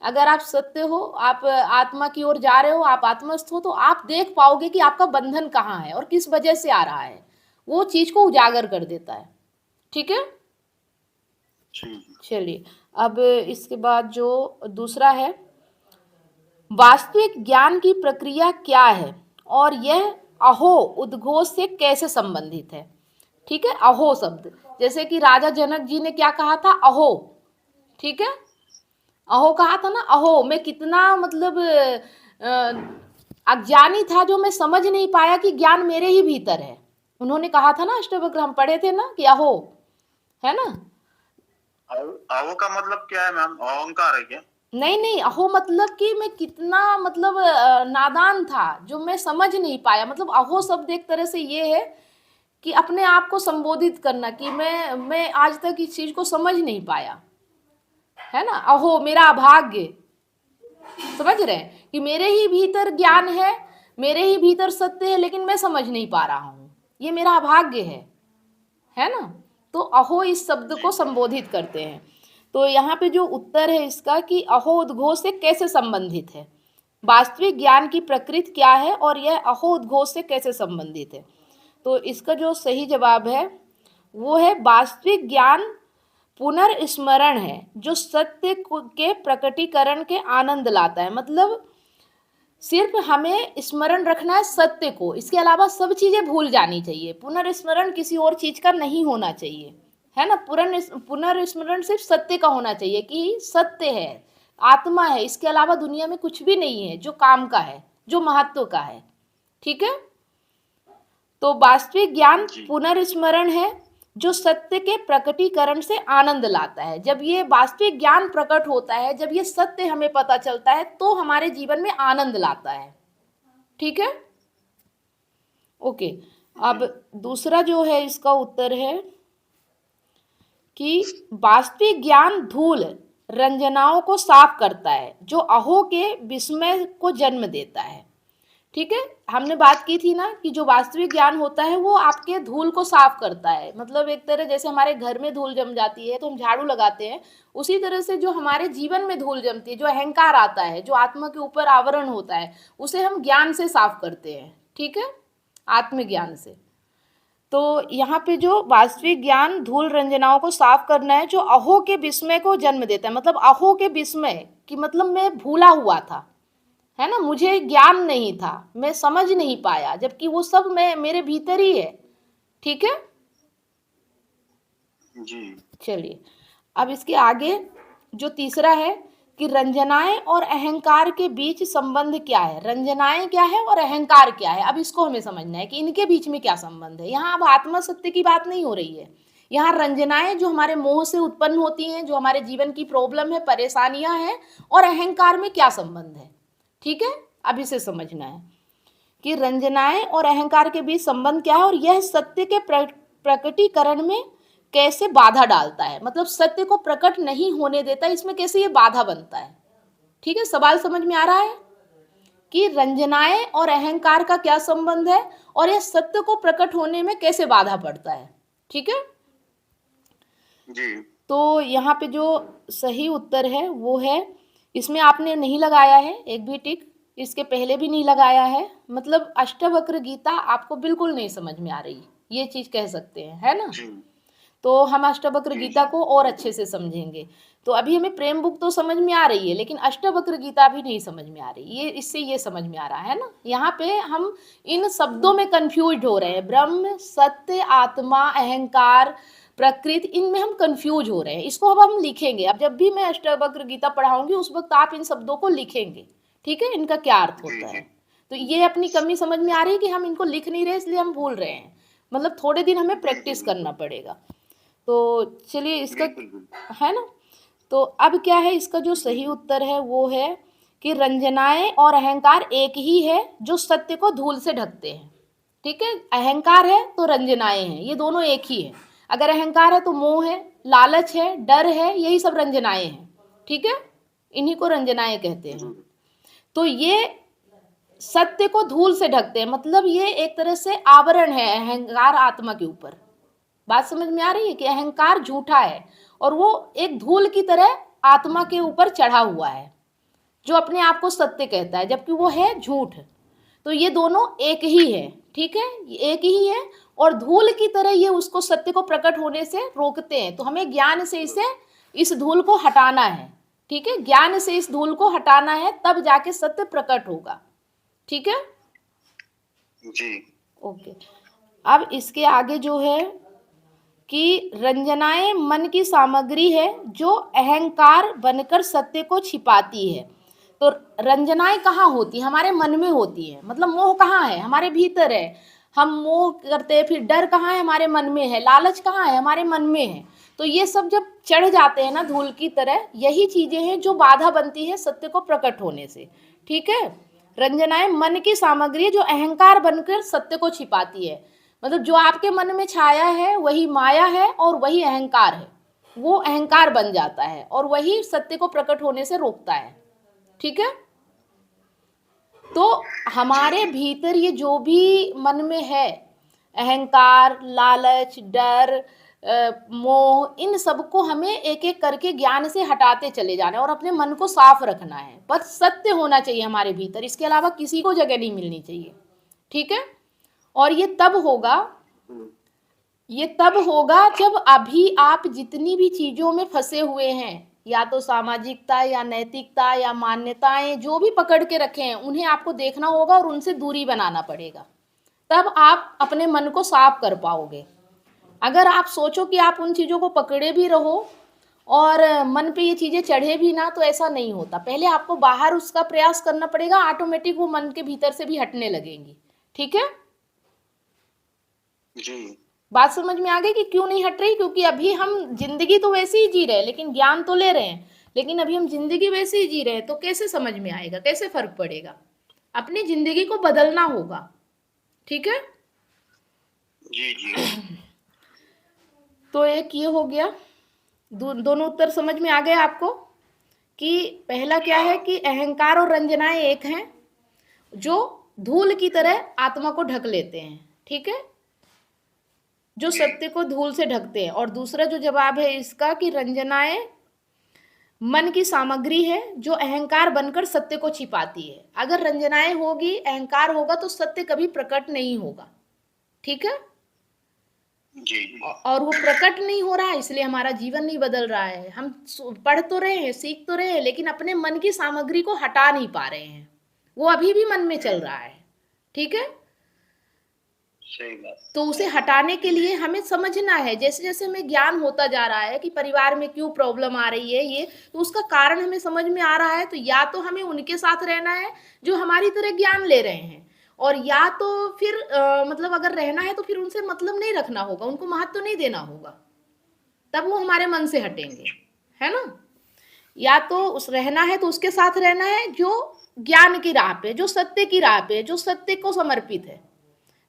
अगर आप सत्य हो, आप आत्मा की ओर जा रहे हो, आप आत्मस्थ हो, तो आप देख पाओगे कि आपका बंधन कहाँ है और किस वजह से आ रहा है, वो चीज को उजागर कर देता है। ठीक है, चलिए, अब इसके बाद जो दूसरा है, वास्तविक ज्ञान की प्रक्रिया क्या है और यह अहो उद्घोष से कैसे संबंधित है। ठीक है, अहो शब्द, जैसे कि राजा जनक जी ने क्या कहा था, अहो। ठीक है, अहो कहा था ना, अहो मैं कितना मतलब अज्ञानी था, जो मैं समझ नहीं पाया कि ज्ञान मेरे ही भीतर है। उन्होंने कहा था ना, अष्टवक्र हम पढ़े थे ना कि अहो, है ना।
अहो का मतलब क्या है मैम, अहंकार है क्या?
नहीं नहीं, अहो मतलब कि मैं कितना मतलब नादान था, जो मैं समझ नहीं पाया। मतलब अहो शब्द एक तरह से ये है कि अपने आप को संबोधित करना कि मैं आज तक इस चीज को समझ नहीं पाया, है ना। अहो मेरा अभाग्य, समझ रहे हैं कि मेरे ही भीतर ज्ञान है, मेरे ही भीतर सत्य है, लेकिन मैं समझ नहीं पा रहा हूं, ये मेरा अभाग्य है ना। तो अहो इस शब्द को संबोधित करते हैं। तो यहाँ पे जो उत्तर है इसका कि अहो उद्घोष से कैसे संबंधित है, वास्तविक ज्ञान की प्रकृति क्या है और यह अहो उद्घोष से कैसे संबंधित है। तो इसका जो सही जवाब है वो है वास्तविक ज्ञान पुनर्स्मरण है, जो सत्य के प्रकटीकरण के आनंद लाता है। मतलब सिर्फ हमें स्मरण रखना है सत्य को, इसके अलावा सब चीजें भूल जानी चाहिए। पुनर्स्मरण किसी और चीज का नहीं होना चाहिए, है ना। पुनर्स्मरण सिर्फ सत्य का होना चाहिए कि सत्य है, आत्मा है, इसके अलावा दुनिया में कुछ भी नहीं है जो काम का है, जो महत्व का है। ठीक है, तो वास्तविक ज्ञान पुनर्स्मरण है जो सत्य के प्रकटीकरण से आनंद लाता है। जब ये वास्तविक ज्ञान प्रकट होता है, जब ये सत्य हमें पता चलता है, तो हमारे जीवन में आनंद लाता है। ठीक है, ओके। अब दूसरा जो है इसका उत्तर है कि वास्तविक ज्ञान धूल रंजनाओं को साफ करता है, जो अहो के विस्मय को जन्म देता है। ठीक है, हमने बात की थी ना कि जो वास्तविक ज्ञान होता है वो आपके धूल को साफ करता है। मतलब एक तरह जैसे हमारे घर में धूल जम जाती है तो हम झाड़ू लगाते हैं, उसी तरह से जो हमारे जीवन में धूल जमती है, जो अहंकार आता है, जो आत्मा के ऊपर आवरण होता है, उसे हम ज्ञान से साफ करते हैं। ठीक है, आत्मज्ञान से। तो यहाँ पे जो वास्तविक ज्ञान धूल रंजनाओं को साफ करना है, जो अहो के विस्मय को जन्म देता है। मतलब अहो के विस्मय कि मतलब मैं भूला हुआ था, है ना, मुझे ज्ञान नहीं था, मैं समझ नहीं पाया, जबकि वो सब मैं मेरे भीतर ही है। ठीक है
जी।
चलिए, अब इसके आगे जो तीसरा है कि रंजनाएं और अहंकार के बीच संबंध क्या है। रंजनाएं क्या है और अहंकार क्या है, अब इसको हमें समझना है कि इनके बीच में क्या संबंध है। यहाँ अब आत्मा सत्य की बात नहीं हो रही है, यहाँ रंजनाएं जो हमारे मोह से उत्पन्न होती हैं, जो हमारे जीवन की प्रॉब्लम है, परेशानियां हैं, और अहंकार में क्या संबंध है। ठीक है, अब इसे समझना है कि रंजनाएं और अहंकार के बीच संबंध क्या है, और यह सत्य के प्रकटीकरण में कैसे बाधा डालता है। मतलब सत्य को प्रकट नहीं होने देता, इसमें कैसे ये बाधा बनता है। ठीक है, सवाल समझ में आ रहा है कि रंजनाएं और अहंकार का क्या संबंध है और यह सत्य को प्रकट होने में कैसे बाधा पड़ता है। ठीक है
जी।
तो यहाँ पे जो सही उत्तर है वो है, इसमें आपने नहीं लगाया है एक भी टिक, इसके पहले भी नहीं लगाया है, मतलब अष्टवक्र गीता आपको बिल्कुल नहीं समझ में आ रही, ये चीज़ कह सकते हैं, है ना।
जी
तो हम अष्टवक्र
जी
गीता
जी
को और अच्छे से समझेंगे। तो अभी हमें प्रेम बुक तो समझ में आ रही है, लेकिन अष्टवक्र गीता भी नहीं समझ में आ रही, ये इससे ये समझ में आ रहा है ना। यहाँ पे हम इन शब्दों में कंफ्यूज हो रहे हैं, ब्रह्म, सत्य, आत्मा, अहंकार, प्रकृति, इनमें हम कंफ्यूज हो रहे हैं। इसको अब हम लिखेंगे, अब जब भी मैं अष्टवक्र गीता पढ़ाऊंगी उस वक्त आप इन शब्दों को लिखेंगे, ठीक है, इनका क्या अर्थ
जी
होता
जी
है। तो ये अपनी कमी समझ में आ रही है कि हम इनको लिख नहीं रहे, इसलिए हम भूल रहे हैं, मतलब थोड़े दिन हमें प्रैक्टिस करना पड़ेगा। तो चलिए इसका,
बिल्कुल बिल्कुल।
है ना। तो अब क्या है, इसका जो सही उत्तर है वो है कि रंजनाएं और अहंकार एक ही है जो सत्य को धूल से ढकते हैं, ठीक है। अहंकार है तो रंजनाएं हैं, ये दोनों एक ही है। अगर अहंकार है तो मोह है, लालच है, डर है, यही सब रंजनाएं हैं, ठीक है, इन्हीं को रंजनाएं कहते हैं। तो ये सत्य को धूल से ढकते हैं, मतलब ये एक तरह से आवरण है अहंकार आत्मा के ऊपर। बात समझ में आ रही है कि अहंकार झूठा है और वो एक धूल की तरह आत्मा के ऊपर चढ़ा हुआ है, जो अपने आप को सत्य कहता है, जबकि वो है झूठ। तो ये दोनों एक ही है, ठीक है, ये एक ही है, और धूल की तरह ये उसको सत्य को प्रकट होने से रोकते हैं। तो हमें ज्ञान से इस धूल को हटाना है, ठीक है, ज्ञान से इस धूल को हटाना है, तब जाके सत्य प्रकट होगा, ठीक है।
जी
ओके, अब इसके आगे जो है कि रंजनाएं मन की सामग्री है जो अहंकार बनकर सत्य को छिपाती है। तो रंजनाएं कहाँ होती है, हमारे मन में होती है, मतलब मोह कहाँ है, हमारे भीतर है, हम मोह करते हैं। फिर डर कहाँ है, हमारे मन में है। लालच कहाँ है, हमारे मन में है। तो ये सब जब चढ़ जाते हैं ना धूल की तरह, यही चीजें हैं जो बाधा बनती है सत्य को प्रकट होने से, ठीक है। रंजनाएं मन की सामग्री है जो अहंकार बनकर सत्य को छिपाती है, मतलब जो आपके मन में छाया है वही माया है और वही अहंकार है, वो अहंकार बन जाता है और वही सत्य को प्रकट होने से रोकता है, ठीक है। तो हमारे भीतर ये जो भी मन में है, अहंकार, लालच, डर, मोह, इन सबको हमें एक एक करके ज्ञान से हटाते चले जाना है और अपने मन को साफ रखना है। बस सत्य होना चाहिए हमारे भीतर, इसके अलावा किसी को जगह नहीं मिलनी चाहिए, ठीक है। और ये तब होगा जब अभी आप जितनी भी चीजों में फंसे हुए हैं, या तो सामाजिकता या नैतिकता या मान्यताएं जो भी पकड़ के रखे हैं, उन्हें आपको देखना होगा और उनसे दूरी बनाना पड़ेगा, तब आप अपने मन को साफ कर पाओगे। अगर आप सोचो कि आप उन चीज़ों को पकड़े भी रहो और मन पे ये चीज़ें चढ़े भी ना, तो ऐसा नहीं होता। पहले आपको बाहर उसका प्रयास करना पड़ेगा, ऑटोमेटिक वो मन के भीतर से भी हटने लगेंगी, ठीक है।
जी
बात समझ में आ गई कि क्यों नहीं हट रही? क्योंकि अभी हम जिंदगी तो वैसे ही जी रहे हैं, लेकिन ज्ञान तो ले रहे हैं, लेकिन अभी हम जिंदगी वैसे ही जी रहे हैं, तो कैसे समझ में आएगा, कैसे फर्क पड़ेगा? अपनी जिंदगी को बदलना होगा, ठीक है।
जी जी
तो एक ये हो गया, दोनों उत्तर समझ में आ गए आपको कि पहला क्या है कि अहंकार और रंजनाएं एक हैं जो धूल की तरह आत्मा को ढक लेते हैं, ठीक है, जो सत्य को धूल से ढकते हैं। और दूसरा जो जवाब है इसका कि रंजनाएं मन की सामग्री है जो अहंकार बनकर सत्य को छिपाती है। अगर रंजनाएं होगी, अहंकार होगा, तो सत्य कभी प्रकट नहीं होगा, ठीक है।
जी
और वो प्रकट नहीं हो रहा है, इसलिए हमारा जीवन नहीं बदल रहा है। हम पढ़ तो रहे हैं, सीख तो रहे हैं, लेकिन अपने मन की सामग्री को हटा नहीं पा रहे हैं, वो अभी भी मन में चल रहा है, ठीक है।
सही बात।
तो उसे हटाने के लिए हमें समझना है, जैसे जैसे हमें ज्ञान होता जा रहा है कि परिवार में क्यों प्रॉब्लम आ रही है, ये तो उसका कारण हमें समझ में आ रहा है। तो या तो हमें उनके साथ रहना है जो हमारी तरह ज्ञान ले रहे हैं, और या तो फिर मतलब अगर रहना है तो फिर उनसे मतलब नहीं रखना होगा, उनको महत्व नहीं देना होगा, तब वो हमारे मन से हटेंगे, है ना। या तो उस रहना है तो उसके साथ रहना है जो ज्ञान की राह पे, जो सत्य की राह पे, जो सत्य को समर्पित है।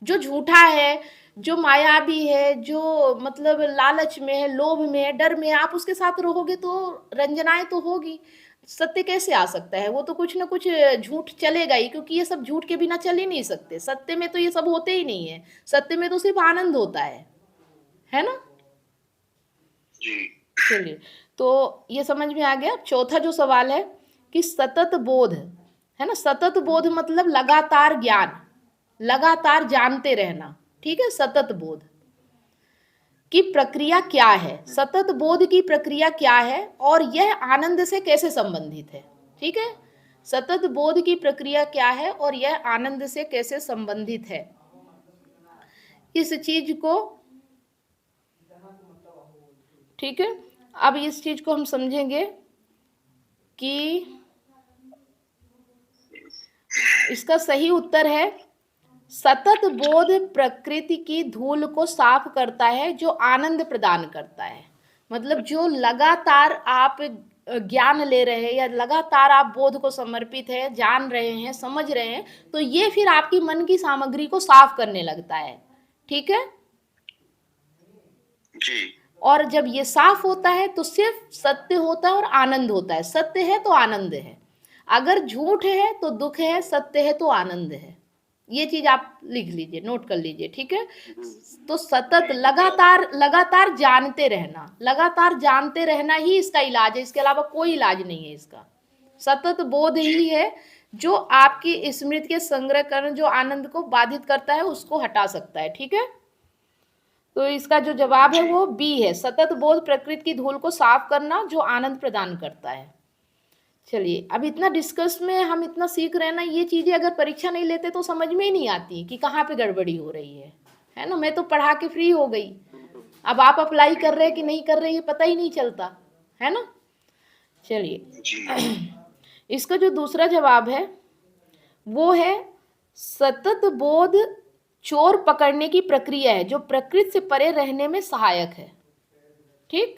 जो झूठा है, जो मायावी है, जो मतलब लालच में है, लोभ में है, डर में है, आप उसके साथ रहोगे तो रंजनाएं तो होगी, सत्य कैसे आ सकता है? वो तो कुछ ना कुछ झूठ चलेगा ही, क्योंकि ये सब झूठ के बिना चल ही नहीं सकते। सत्य में तो ये सब होते ही नहीं है, सत्य में तो सिर्फ आनंद होता है ना।
जी
चलिए, तो ये समझ में आ गया। चौथा जो सवाल है कि सतत बोध है ना, सतत बोध मतलब लगातार ज्ञान, लगातार जानते रहना, ठीक है। सतत बोध की प्रक्रिया क्या है, सतत बोध की प्रक्रिया क्या है और यह आनंद से कैसे संबंधित है, ठीक है। सतत बोध की प्रक्रिया क्या है और यह आनंद से कैसे संबंधित है, इस चीज को, ठीक है। अब इस चीज को हम समझेंगे कि इसका सही उत्तर है सतत बोध प्रकृति की धूल को साफ करता है जो आनंद प्रदान करता है। मतलब जो लगातार आप ज्ञान ले रहे हैं या लगातार आप बोध को समर्पित है, जान रहे हैं, समझ रहे हैं, तो ये फिर आपकी मन की सामग्री को साफ करने लगता है, ठीक है
जी।
और जब ये साफ होता है तो सिर्फ सत्य होता है और आनंद होता है। सत्य है तो आनंद है, अगर झूठ है तो दुख है, सत्य है तो आनंद है। ये चीज आप लिख लीजिए, नोट कर लीजिए, ठीक है। तो सतत लगातार जानते रहना, लगातार जानते रहना ही इसका इलाज है, इसके अलावा कोई इलाज नहीं है इसका। सतत बोध ही है जो आपकी स्मृति के संग्रह करण, जो आनंद को बाधित करता है उसको हटा सकता है, ठीक है। तो इसका जो जवाब है वो बी है, सतत बोध प्रकृति की धूल को साफ करना जो आनंद प्रदान करता है। चलिए, अब इतना डिस्कस में हम इतना सीख रहे हैं ना, ये चीजें अगर परीक्षा नहीं लेते तो समझ में ही नहीं आती कि कहाँ पे गड़बड़ी हो रही है ना। मैं तो पढ़ा के फ्री हो गई, अब आप अप्लाई कर रहे हैं कि नहीं कर रहे ये पता ही नहीं चलता, है ना। चलिए, इसका जो दूसरा जवाब है वो है सतत बोध चोर पकड़ने की प्रक्रिया है जो प्रकृति से परे रहने में सहायक है, ठीक।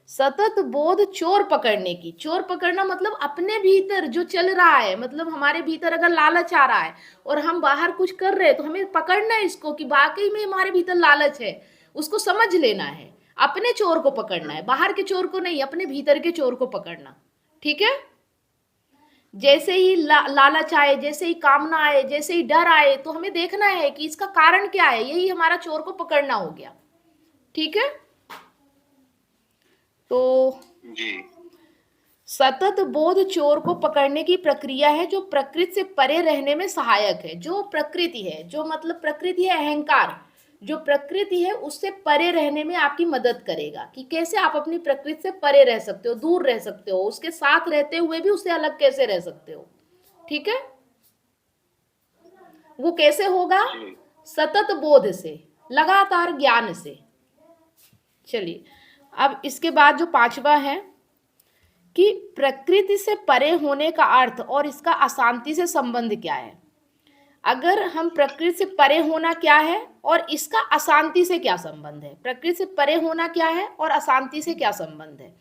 सतत बोध चोर पकड़ने की, चोर पकड़ना मतलब अपने भीतर जो चल रहा है, मतलब हमारे भीतर अगर लालच आ रहा है और हम बाहर कुछ कर रहे हैं तो हमें पकड़ना है इसको कि वाकई में हमारे भीतर लालच है, उसको समझ लेना है, अपने चोर को पकड़ना है, बाहर के चोर को नहीं, अपने भीतर के चोर को पकड़ना, ठीक है। जैसे ही लालच आए, जैसे ही कामना आए, जैसे ही डर आए, तो हमें देखना है कि इसका कारण क्या है, यही हमारा चोर को पकड़ना हो गया, ठीक है। तो जी, सतत बोध चोर को पकड़ने की प्रक्रिया है जो प्रकृति से परे रहने में सहायक है। जो प्रकृति है, जो मतलब प्रकृति है अहंकार, जो प्रकृति है उससे परे रहने में आपकी मदद करेगा कि कैसे आप अपनी प्रकृति से परे रह सकते हो, दूर रह सकते हो, उसके साथ रहते हुए भी उससे अलग कैसे रह सकते हो, ठीक है। वो कैसे होगा, सतत बोध से, लगातार ज्ञान से। चलिए, अब इसके बाद जो पांचवा है कि प्रकृति से परे होने का अर्थ और इसका अशांति से संबंध क्या है। अगर हम प्रकृति से परे होना क्या है और इसका अशांति से क्या संबंध है, प्रकृति से परे होना क्या है और अशांति से क्या संबंध है,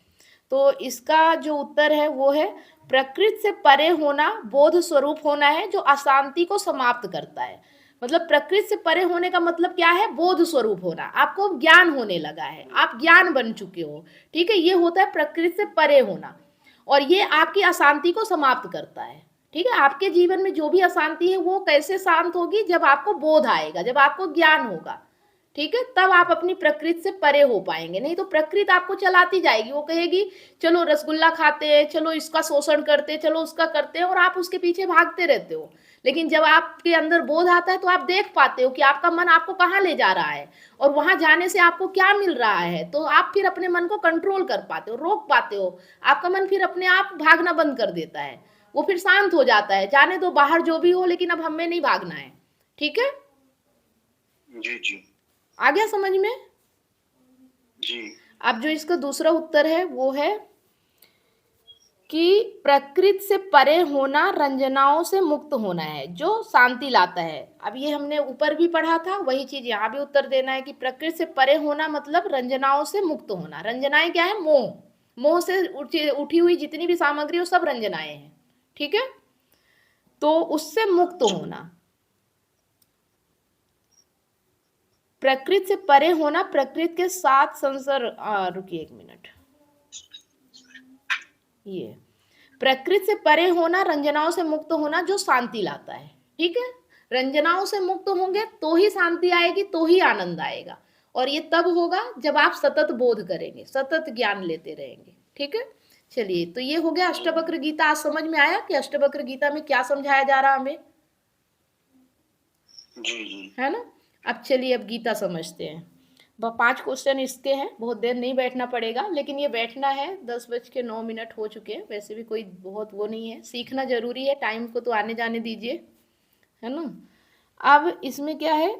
तो इसका जो उत्तर है वो है प्रकृति से परे होना बोध स्वरूप होना है जो अशांति को समाप्त करता है। मतलब प्रकृति से परे होने का मतलब क्या है, बोध स्वरूप होना, आपको ज्ञान होने लगा है, आप ज्ञान बन चुके हो, ठीक है। ये होता है प्रकृति से परे होना और ये आपकी अशांति को समाप्त करता है, ठीक है। आपके जीवन में जो भी अशांति है वो कैसे शांत होगी, जब आपको बोध आएगा, जब आपको ज्ञान होगा, ठीक है, तब आप अपनी प्रकृति से परे हो पाएंगे। नहीं तो प्रकृति आपको चलाती जाएगी, वो कहेगी चलो रसगुल्ला खाते हैं, चलो इसका शोषण करते, चलो उसका करते हैं, और आप उसके पीछे भागते रहते हो। लेकिन जब आपके अंदर बोध आता है तो आप देख पाते हो कि आपका मन आपको कहाँ ले जा रहा है और वहां जाने से आपको क्या मिल रहा है, तो आप फिर अपने मन को कंट्रोल कर पाते हो, रोक पाते हो। आपका मन फिर अपने आप भागना बंद कर देता है, वो फिर शांत हो जाता है, जाने दो बाहर जो भी हो, लेकिन अब हमें नहीं भागना है, ठीक है।
जी जी,
आ गया समझ में
जी।
अब जो इसका दूसरा उत्तर है वो है कि प्रकृति से परे होना रंजनाओं से मुक्त होना है जो शांति लाता है। अब ये हमने ऊपर भी पढ़ा था, वही चीज यहाँ भी उत्तर देना है कि प्रकृति से परे होना मतलब रंजनाओं से मुक्त होना। रंजनाएं क्या है, मोह, मोह से उठी हुई जितनी भी सामग्री वो सब रंजनाएं हैं, ठीक है। तो उससे मुक्त होना, प्रकृति से परे होना, प्रकृति के साथ संसर्ग, रुकिए एक मिनट, ये प्रकृति से परे होना, रंजनाओं से मुक्त होना जो शांति लाता है, ठीक है। रंजनाओं से मुक्त होंगे तो ही शांति आएगी, तो ही आनंद आएगा, और ये तब होगा जब आप सतत बोध करेंगे, सतत ज्ञान लेते रहेंगे। ठीक है, चलिए, तो ये हो गया अष्टवक्र गीता। आज समझ में आया कि अष्टवक्र गीता में क्या समझाया जा रहा हमें,
जी।
है ना। अब चलिए, अब गीता समझते हैं। 5 क्वेश्चन इसके हैं, बहुत देर नहीं बैठना पड़ेगा, लेकिन ये बैठना है। 10:09 हो चुके हैं, वैसे भी कोई बहुत वो नहीं है, सीखना जरूरी है, टाइम को तो आने जाने दीजिए, है ना। अब इसमें क्या है,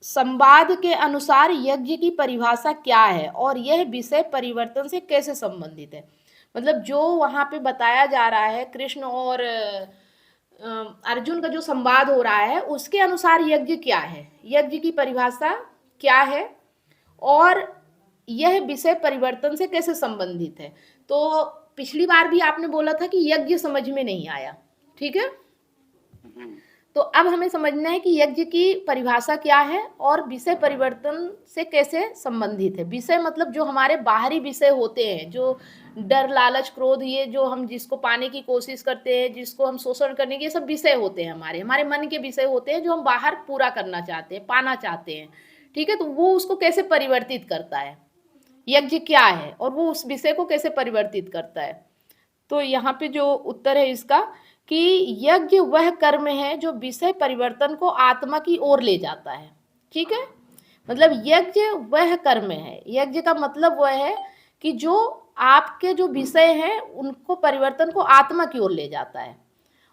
संवाद के अनुसार यज्ञ की परिभाषा क्या है और यह विषय परिवर्तन से कैसे संबंधित है। मतलब जो वहाँ पे बताया जा रहा है, कृष्ण और अर्जुन का जो संवाद हो रहा है, उसके अनुसार यज्ञ क्या है, यज्ञ की परिभाषा क्या है और यह विषय परिवर्तन से कैसे संबंधित है। तो पिछली बार भी आपने बोला था कि यज्ञ समझ में नहीं आया, ठीक है। तो अब हमें समझना है कि यज्ञ की परिभाषा क्या है और विषय परिवर्तन से कैसे संबंधित है। विषय मतलब जो हमारे बाहरी विषय होते हैं, जो डर, लालच, क्रोध, ये जो हम जिसको पाने की कोशिश करते हैं, जिसको हम शोषण करने के, ये सब विषय होते हैं, हमारे मन के विषय होते हैं, जो हम बाहर पूरा करना चाहते हैं, पाना चाहते हैं। ठीक है, तो वो उसको कैसे परिवर्तित करता है, यज्ञ क्या है और वो उस विषय को कैसे परिवर्तित करता है। तो यहाँ पे जो उत्तर है इसका कि यज्ञ वह कर्म है जो विषय परिवर्तन को आत्मा की ओर ले जाता है। ठीक है, मतलब यज्ञ वह कर्म है, यज्ञ का मतलब वह है कि जो आपके जो विषय हैं उनको परिवर्तन को आत्मा की ओर ले जाता है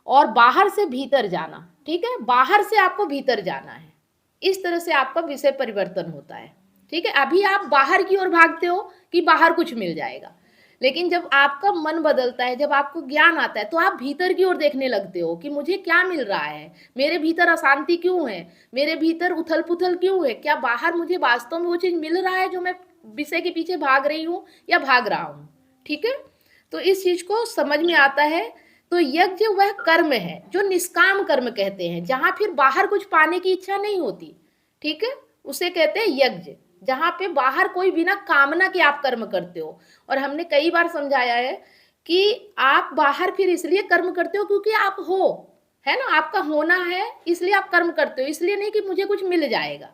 और बाहर से भीतर जाना। ठीक है, बाहर से आपको भीतर जाना है, इस तरह से आपका विषय परिवर्तन होता है। ठीक है, अभी आप बाहर की ओर भागते हो कि बाहर कुछ मिल जाएगा, लेकिन जब आपका मन बदलता है, जब आपको ज्ञान आता है, तो आप भीतर की ओर देखने लगते हो कि मुझे क्या मिल रहा है, मेरे भीतर अशांति क्यों है, मेरे भीतर उथल पुथल क्यों है, क्या बाहर मुझे वास्तव में वो चीज मिल रहा है जो मैं विषय के पीछे भाग रही हूँ या भाग रहा हूँ। ठीक है, तो इस चीज को समझ में आता है। तो यज्ञ वह कर्म है जो निष्काम कर्म कहते हैं, जहां फिर बाहर कुछ पाने की इच्छा नहीं होती। ठीक है, उसे कहते हैं यज्ञ, जहां पे बाहर कोई बिना कामना के आप कर्म करते हो। और हमने कई बार समझाया है कि आप बाहर फिर इसलिए कर्म करते हो क्योंकि आप हो, है ना, आपका होना है, इसलिए आप कर्म करते हो, इसलिए नहीं कि मुझे कुछ मिल जाएगा।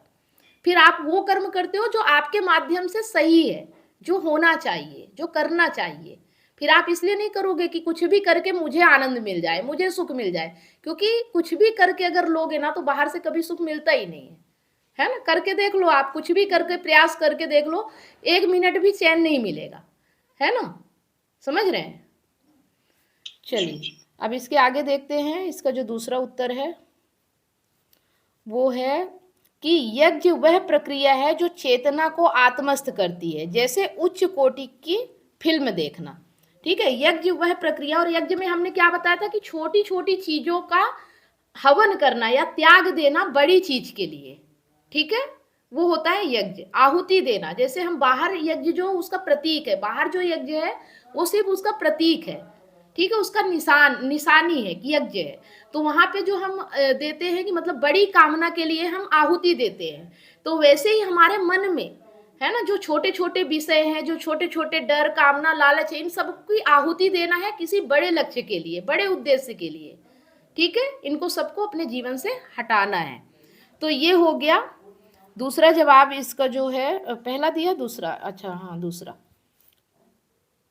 फिर आप वो कर्म करते हो जो आपके माध्यम से सही है, जो होना चाहिए, जो करना चाहिए। फिर आप इसलिए नहीं करोगे कि कुछ भी करके मुझे आनंद मिल जाए, मुझे सुख मिल जाए, क्योंकि कुछ भी करके अगर लोगे ना तो बाहर से कभी सुख मिलता ही नहीं है ना। करके देख लो, आप कुछ भी करके प्रयास करके देख लो, 1 मिनट भी चैन नहीं मिलेगा, है ना, समझ रहे हैं। चलिए, अब इसके आगे देखते हैं। इसका जो दूसरा उत्तर है वो है कि यज्ञ वह प्रक्रिया है जो चेतना को आत्मस्थ करती है, जैसे उच्च कोटि की फिल्म देखना। ठीक है, यज्ञ वह प्रक्रिया, और यज्ञ में हमने क्या बताया था कि छोटी छोटी चीजों का हवन करना या त्याग देना बड़ी चीज के लिए। ठीक है, वो होता है यज्ञ, आहुति देना। जैसे हम बाहर यज्ञ जो उसका प्रतीक है, बाहर जो यज्ञ है वो सिर्फ उसका प्रतीक है, ठीक है, उसका निशानी है कि यज्ञ है। तो वहां पे जो हम देते हैं कि मतलब बड़ी कामना के लिए हम आहुति देते हैं। तो वैसे ही हमारे मन में है ना, जो छोटे छोटे विषय हैं, जो छोटे छोटे डर, कामना, लालच है, इन सब की आहुति देना है किसी बड़े लक्ष्य के लिए, बड़े उद्देश्य के लिए। ठीक है, इनको सबको अपने जीवन से हटाना है। तो ये हो गया दूसरा जवाब इसका, जो है पहला दिया, दूसरा, अच्छा हाँ दूसरा,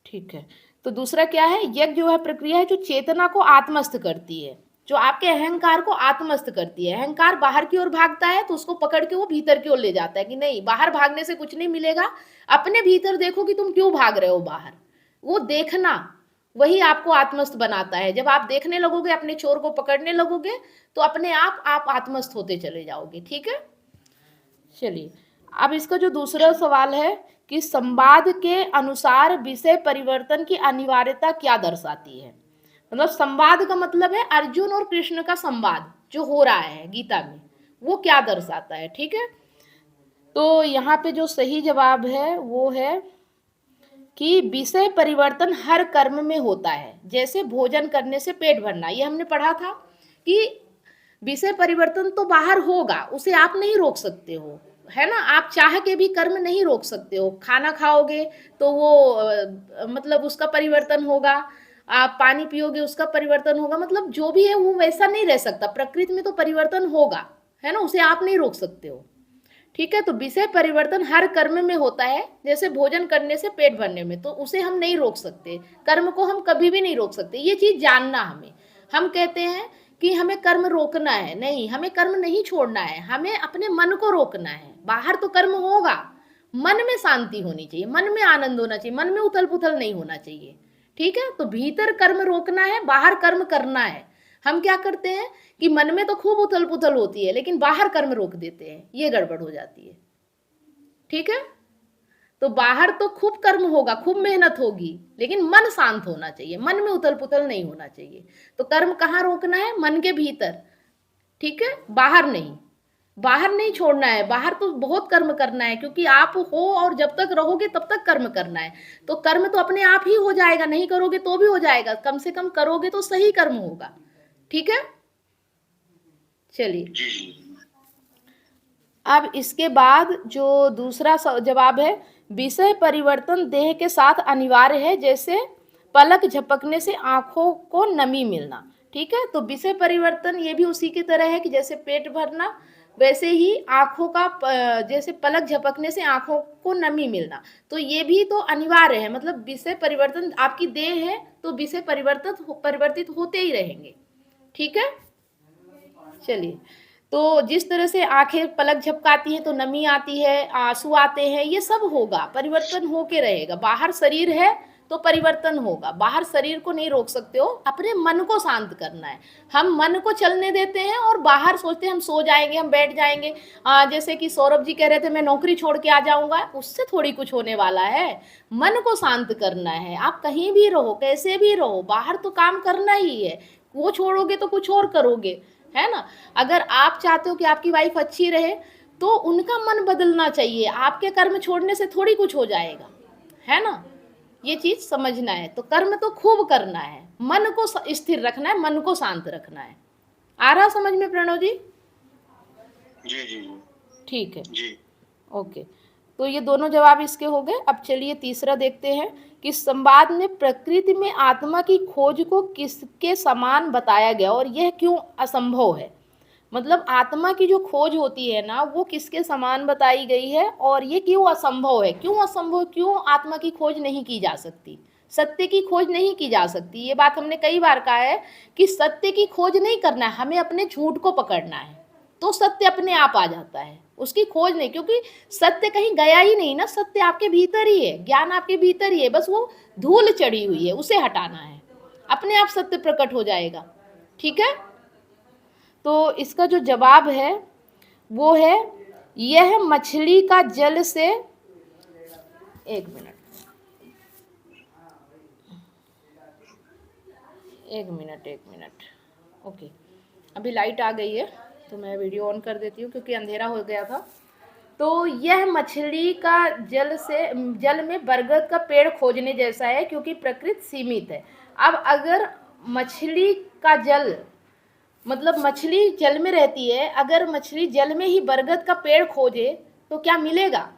ठीक है। तो दूसरा क्या है, यज्ञ वह प्रक्रिया है जो चेतना को आत्मस्थ करती है, जो आपके अहंकार को आत्मस्थ करती है। अहंकार बाहर की ओर भागता है तो उसको पकड़ के वो भीतर की ओर ले जाता है कि नहीं, बाहर भागने से कुछ नहीं मिलेगा, अपने भीतर देखो कि तुम क्यों भाग रहे हो बाहर। वो देखना वही आपको आत्मस्थ बनाता है। जब आप देखने लगोगे, अपने चोर को पकड़ने लगोगे, तो अपने आप आत्मस्थ होते चले जाओगे। ठीक है, चलिए, अब इसका जो दूसरा सवाल है कि संवाद के अनुसार विषय परिवर्तन की अनिवार्यता क्या दर्शाती है। मतलब संवाद का मतलब है अर्जुन और कृष्ण का संवाद जो हो रहा है गीता में, वो क्या दर्शाता है। ठीक है, तो यहाँ पे जो सही जवाब है वो है कि विषय परिवर्तन हर कर्म में होता है, जैसे भोजन करने से पेट भरना। ये हमने पढ़ा था कि विषय परिवर्तन तो बाहर होगा, उसे आप नहीं रोक सकते हो, है ना। आप चाह के भी कर्म नहीं रोक सकते हो। खाना खाओगे तो वो मतलब उसका परिवर्तन होगा, आप पानी पियोगे उसका परिवर्तन होगा, मतलब जो भी है वो वैसा नहीं रह सकता। प्रकृति में तो परिवर्तन होगा, है ना, उसे आप नहीं रोक सकते हो। ठीक है। तो विषय परिवर्तन हर कर्म में होता है, जैसे भोजन करने से पेट भरने में, तो उसे हम नहीं रोक सकते, कर्म को हम कभी भी नहीं रोक सकते, ये चीज जानना हमें। हम कहते हैं कि हमें कर्म रोकना है, नहीं, हमें कर्म नहीं छोड़ना है, हमें अपने मन को रोकना है। बाहर तो कर्म होगा, मन में शांति होनी चाहिए, मन में आनंद होना चाहिए, मन में उथल पुथल नहीं होना चाहिए, ठीक है। तो भीतर कर्म रोकना है, बाहर कर्म करना है। हम क्या करते हैं कि मन में तो खूब उथल पुथल होती है, लेकिन बाहर कर्म रोक देते हैं, ये गड़बड़ हो जाती है, ठीक है। तो बाहर तो खूब कर्म होगा, खूब मेहनत होगी, लेकिन मन शांत होना चाहिए, मन में उथल पुथल नहीं होना चाहिए। तो कर्म कहाँ रोकना है? मन के भीतर, ठीक है, बाहर नहीं, बाहर नहीं छोड़ना है। बाहर तो बहुत कर्म करना है, क्योंकि आप हो और जब तक रहोगे तब तक कर्म करना है। तो कर्म तो अपने आप ही हो जाएगा, नहीं करोगे तो भी हो जाएगा, कम से कम करोगे तो सही कर्म होगा, ठीक है। चलिए,
जी जी।
अब इसके बाद जो दूसरा जवाब है, विषय परिवर्तन देह के साथ अनिवार्य है, जैसे पलक झपकने से आंखों को नमी मिलना, ठीक है। तो विषय परिवर्तन ये भी उसी की तरह है कि जैसे पेट भरना, वैसे ही आंखों का जैसे पलक झपकने से आंखों को नमी मिलना, तो ये भी तो अनिवार्य है। मतलब विषय परिवर्तन, आपकी देह है तो विषय परिवर्तित होते ही रहेंगे, ठीक है। चलिए, तो जिस तरह से आंखें पलक झपकाती हैं तो नमी आती है, आंसू आते हैं, ये सब होगा, परिवर्तन होके रहेगा। बाहर शरीर है तो परिवर्तन होगा, बाहर शरीर को नहीं रोक सकते हो, अपने मन को शांत करना है। हम मन को चलने देते हैं और बाहर सोचते हैं हम सो जाएंगे, हम बैठ जाएंगे। जैसे कि सौरभ जी कह रहे थे मैं नौकरी छोड़ के आ जाऊंगा, उससे थोड़ी कुछ होने वाला है। मन को शांत करना है, आप कहीं भी रहो, कैसे भी रहो, बाहर तो काम करना ही है, वो छोड़ोगे तो कुछ और करोगे, है ना। अगर आप चाहते हो कि आपकी वाइफ अच्छी रहे तो उनका मन बदलना चाहिए, आपके कर्म छोड़ने से थोड़ी कुछ हो जाएगा, है ना। ये चीज समझना है। तो कर्म तो खूब करना है, मन को स्थिर रखना है, मन को शांत रखना है। आ रहा समझ में प्रणव जी?
जी जी जी।
ठीक है,
जी।
ओके। तो ये दोनों जवाब इसके हो गए। अब चलिए तीसरा देखते हैं कि संवाद में प्रकृति में आत्मा की खोज को किसके समान बताया गया और यह क्यों असंभव है। मतलब आत्मा की जो खोज होती है ना, वो किसके समान बताई गई है और ये क्यों असंभव है। क्यों असंभव, क्यों आत्मा की खोज नहीं की जा सकती, सत्य की खोज नहीं की जा सकती। ये बात हमने कई बार कहा है कि सत्य की खोज नहीं करना है, हमें अपने झूठ को पकड़ना है, तो सत्य अपने आप आ जाता है, उसकी खोज नहीं। क्योंकि सत्य कहीं गया ही नहीं ना, सत्य आपके भीतर ही है, ज्ञान आपके भीतर ही है, बस वो धूल चढ़ी हुई है, उसे हटाना है, अपने आप सत्य प्रकट हो जाएगा, ठीक है। तो इसका जो जवाब है वो है, यह मछली का जल से, एक मिनट, ओके, अभी लाइट आ गई है तो मैं वीडियो ऑन कर देती हूँ क्योंकि अंधेरा हो गया था। तो यह मछली का जल में बरगद का पेड़ खोजने जैसा है, क्योंकि प्रकृति सीमित है। अब अगर मछली का जल, मतलब मछली जल में रहती है, अगर मछली जल में ही बरगद का पेड़ खोजे तो क्या मिलेगा?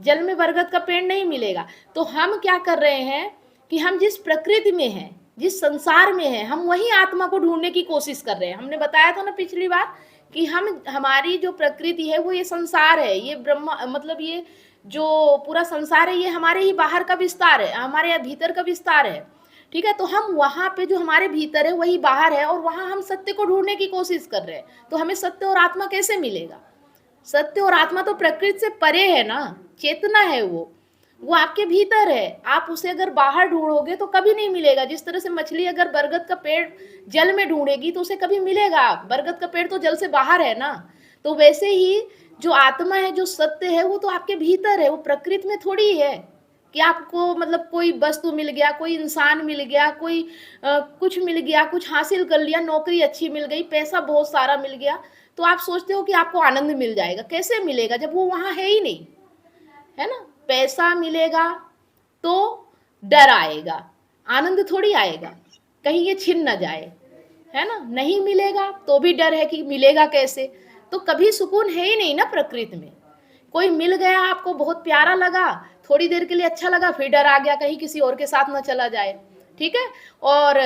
जल में बरगद का पेड़ नहीं मिलेगा। तो हम क्या कर रहे हैं कि हम जिस प्रकृति में हैं, जिस संसार में हैं, हम वही आत्मा को ढूंढने की कोशिश कर रहे हैं। हमने बताया था ना पिछली बार कि हमारी जो प्रकृति है वो ये संसार है, ये ब्रह्मा, मतलब ये जो पूरा संसार है ये हमारे ही बाहर का विस्तार है, हमारे भीतर का विस्तार है, ठीक है। तो हम वहाँ पे जो हमारे भीतर है वही बाहर है, और वहाँ हम सत्य को ढूंढने की कोशिश कर रहे हैं। तो हमें सत्य और आत्मा कैसे मिलेगा? सत्य और आत्मा तो प्रकृति से परे है ना, चेतना है वो आपके भीतर है। आप उसे अगर बाहर ढूंढोगे तो कभी नहीं मिलेगा। जिस तरह से मछली अगर बरगद का पेड़ जल में ढूंढेगी तो उसे कभी मिलेगा, बरगद का पेड़ तो जल से बाहर है ना। तो वैसे ही जो आत्मा है, जो सत्य है, वो तो आपके भीतर है, वो प्रकृति में थोड़ी है कि आपको मतलब कोई वस्तु मिल गया, कोई इंसान मिल गया, कोई कुछ मिल गया, कुछ हासिल कर लिया, नौकरी अच्छी मिल गई, पैसा बहुत सारा मिल गया, तो आप सोचते हो कि आपको आनंद मिल जाएगा। कैसे मिलेगा जब वो वहाँ है ही नहीं, है ना। पैसा मिलेगा तो डर आएगा, आनंद थोड़ी आएगा, कहीं ये छिन ना जाए, है ना। नहीं मिलेगा तो भी डर है कि मिलेगा कैसे, तो कभी सुकून है ही नहीं ना प्रकृति में। कोई मिल गया, आपको बहुत प्यारा लगा, थोड़ी देर के लिए अच्छा लगा, फिर डर आ गया कहीं किसी और के साथ ना चला जाए, ठीक है। और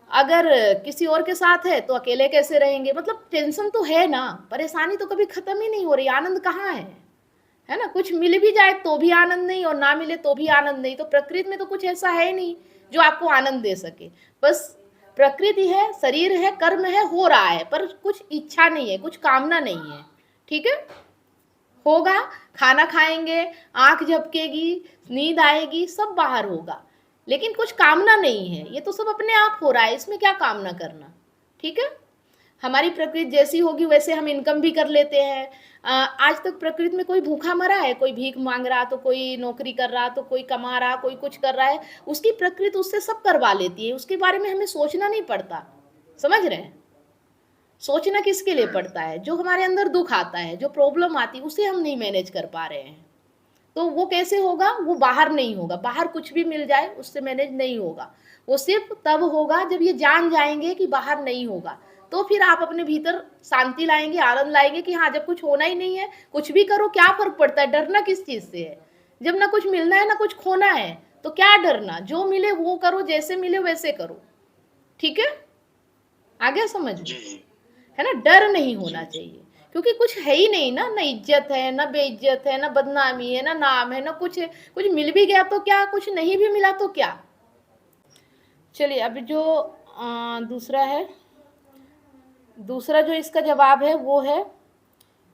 अगर किसी और के साथ है तो अकेले कैसे रहेंगे। मतलब टेंशन तो है ना, परेशानी तो कभी खत्म ही नहीं हो रही, आनंद कहाँ है ना। कुछ मिल भी जाए तो भी आनंद नहीं, और ना मिले तो भी आनंद नहीं। तो प्रकृति में तो कुछ ऐसा है नहीं जो आपको आनंद दे सके। बस प्रकृति है, शरीर है, कर्म है, हो रहा है, पर कुछ इच्छा नहीं है, कुछ कामना नहीं है। ठीक है, होगा, खाना खाएंगे, आंख झपकेगी, नींद आएगी, सब बाहर होगा, लेकिन कुछ कामना नहीं है। ये तो सब अपने आप हो रहा है, इसमें क्या कामना करना। ठीक है, हमारी प्रकृति जैसी होगी वैसे हम इनकम भी कर लेते हैं। आज तक प्रकृति में कोई भूखा मरा है? कोई भीख मांग रहा तो कोई नौकरी कर रहा तो कोई कमा रहा, कोई कुछ कर रहा है, उसकी प्रकृति उससे सब करवा लेती है। उसके बारे में हमें सोचना नहीं पड़ता, समझ रहे हैं। सोचना किसके लिए पड़ता है? जो हमारे अंदर दुख आता है, जो प्रॉब्लम आती है, उसे हम नहीं मैनेज कर पा रहे हैं। तो वो कैसे होगा? वो बाहर नहीं होगा, बाहर कुछ भी मिल जाए उससे मैनेज नहीं होगा। वो सिर्फ तब होगा जब ये जान जाएंगे कि बाहर नहीं होगा, तो फिर आप अपने भीतर शांति लाएंगे, आनंद लाएंगे कि हाँ, जब कुछ होना ही नहीं है, कुछ भी करो, क्या फर्क पड़ता है, डरना किस चीज से है। जब ना कुछ मिलना है ना कुछ खोना है, तो क्या डरना, जो मिले वो करो, जैसे मिले वैसे करो। ठीक है, आ गया समझ में, है ना। डर नहीं होना चाहिए, क्योंकि कुछ है ही नहीं ना इज्जत है, ना बेइज्जत है, ना बदनामी है, ना नाम है, ना कुछ है। कुछ मिल भी गया तो क्या, कुछ नहीं भी मिला तो क्या। चलिए, अब जो दूसरा है, दूसरा जो इसका जवाब है वो है,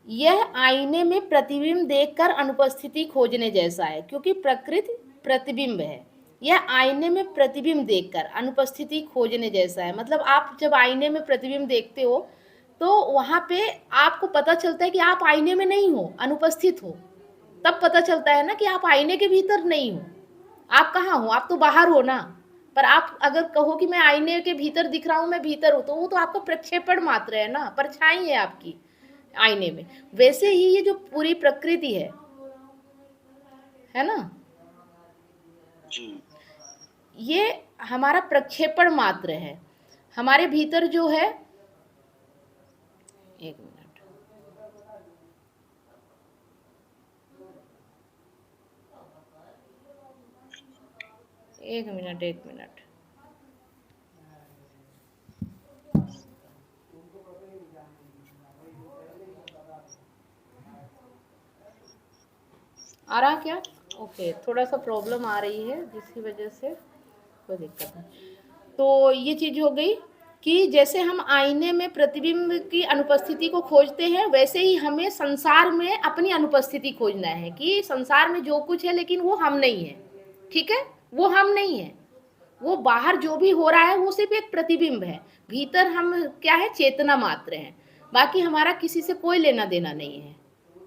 यह आईने में प्रतिबिंब देखकर अनुपस्थिति खोजने जैसा है, क्योंकि प्रकृति प्रतिबिंब है। यह आईने में प्रतिबिंब देखकर अनुपस्थिति खोजने जैसा है। मतलब आप जब आईने में प्रतिबिंब देखते हो तो वहाँ पे आपको पता चलता है कि आप आईने में नहीं हो, अनुपस्थित हो। तब पता चलता है ना कि आप आईने के भीतर नहीं हो। आप कहाँ हो? आप तो बाहर हो ना। पर आप अगर कहो कि मैं आईने के भीतर दिख रहा हूँ, मैं भीतर हूँ, तो वो तो आपका प्रक्षेपण मात्र है ना, परछाई है आपकी आईने में। वैसे ही ये जो पूरी प्रकृति है ना, ये हमारा प्रक्षेपण मात्र है। हमारे भीतर जो है, एक मिनट, एक मिनट, एक मिनट, आ रहा क्या? ओके, थोड़ा सा प्रॉब्लम आ रही है जिसकी वजह से कोई दिक्कत नहीं। तो ये चीज हो गई कि जैसे हम आईने में प्रतिबिंब की अनुपस्थिति को खोजते हैं, वैसे ही हमें संसार में अपनी अनुपस्थिति खोजना है कि संसार में जो कुछ है लेकिन वो हम नहीं है। ठीक है, वो हम नहीं है। वो बाहर जो भी हो रहा है वो सिर्फ एक प्रतिबिंब है, भीतर हम क्या है, चेतना मात्र है। बाकी हमारा किसी से कोई लेना देना नहीं है।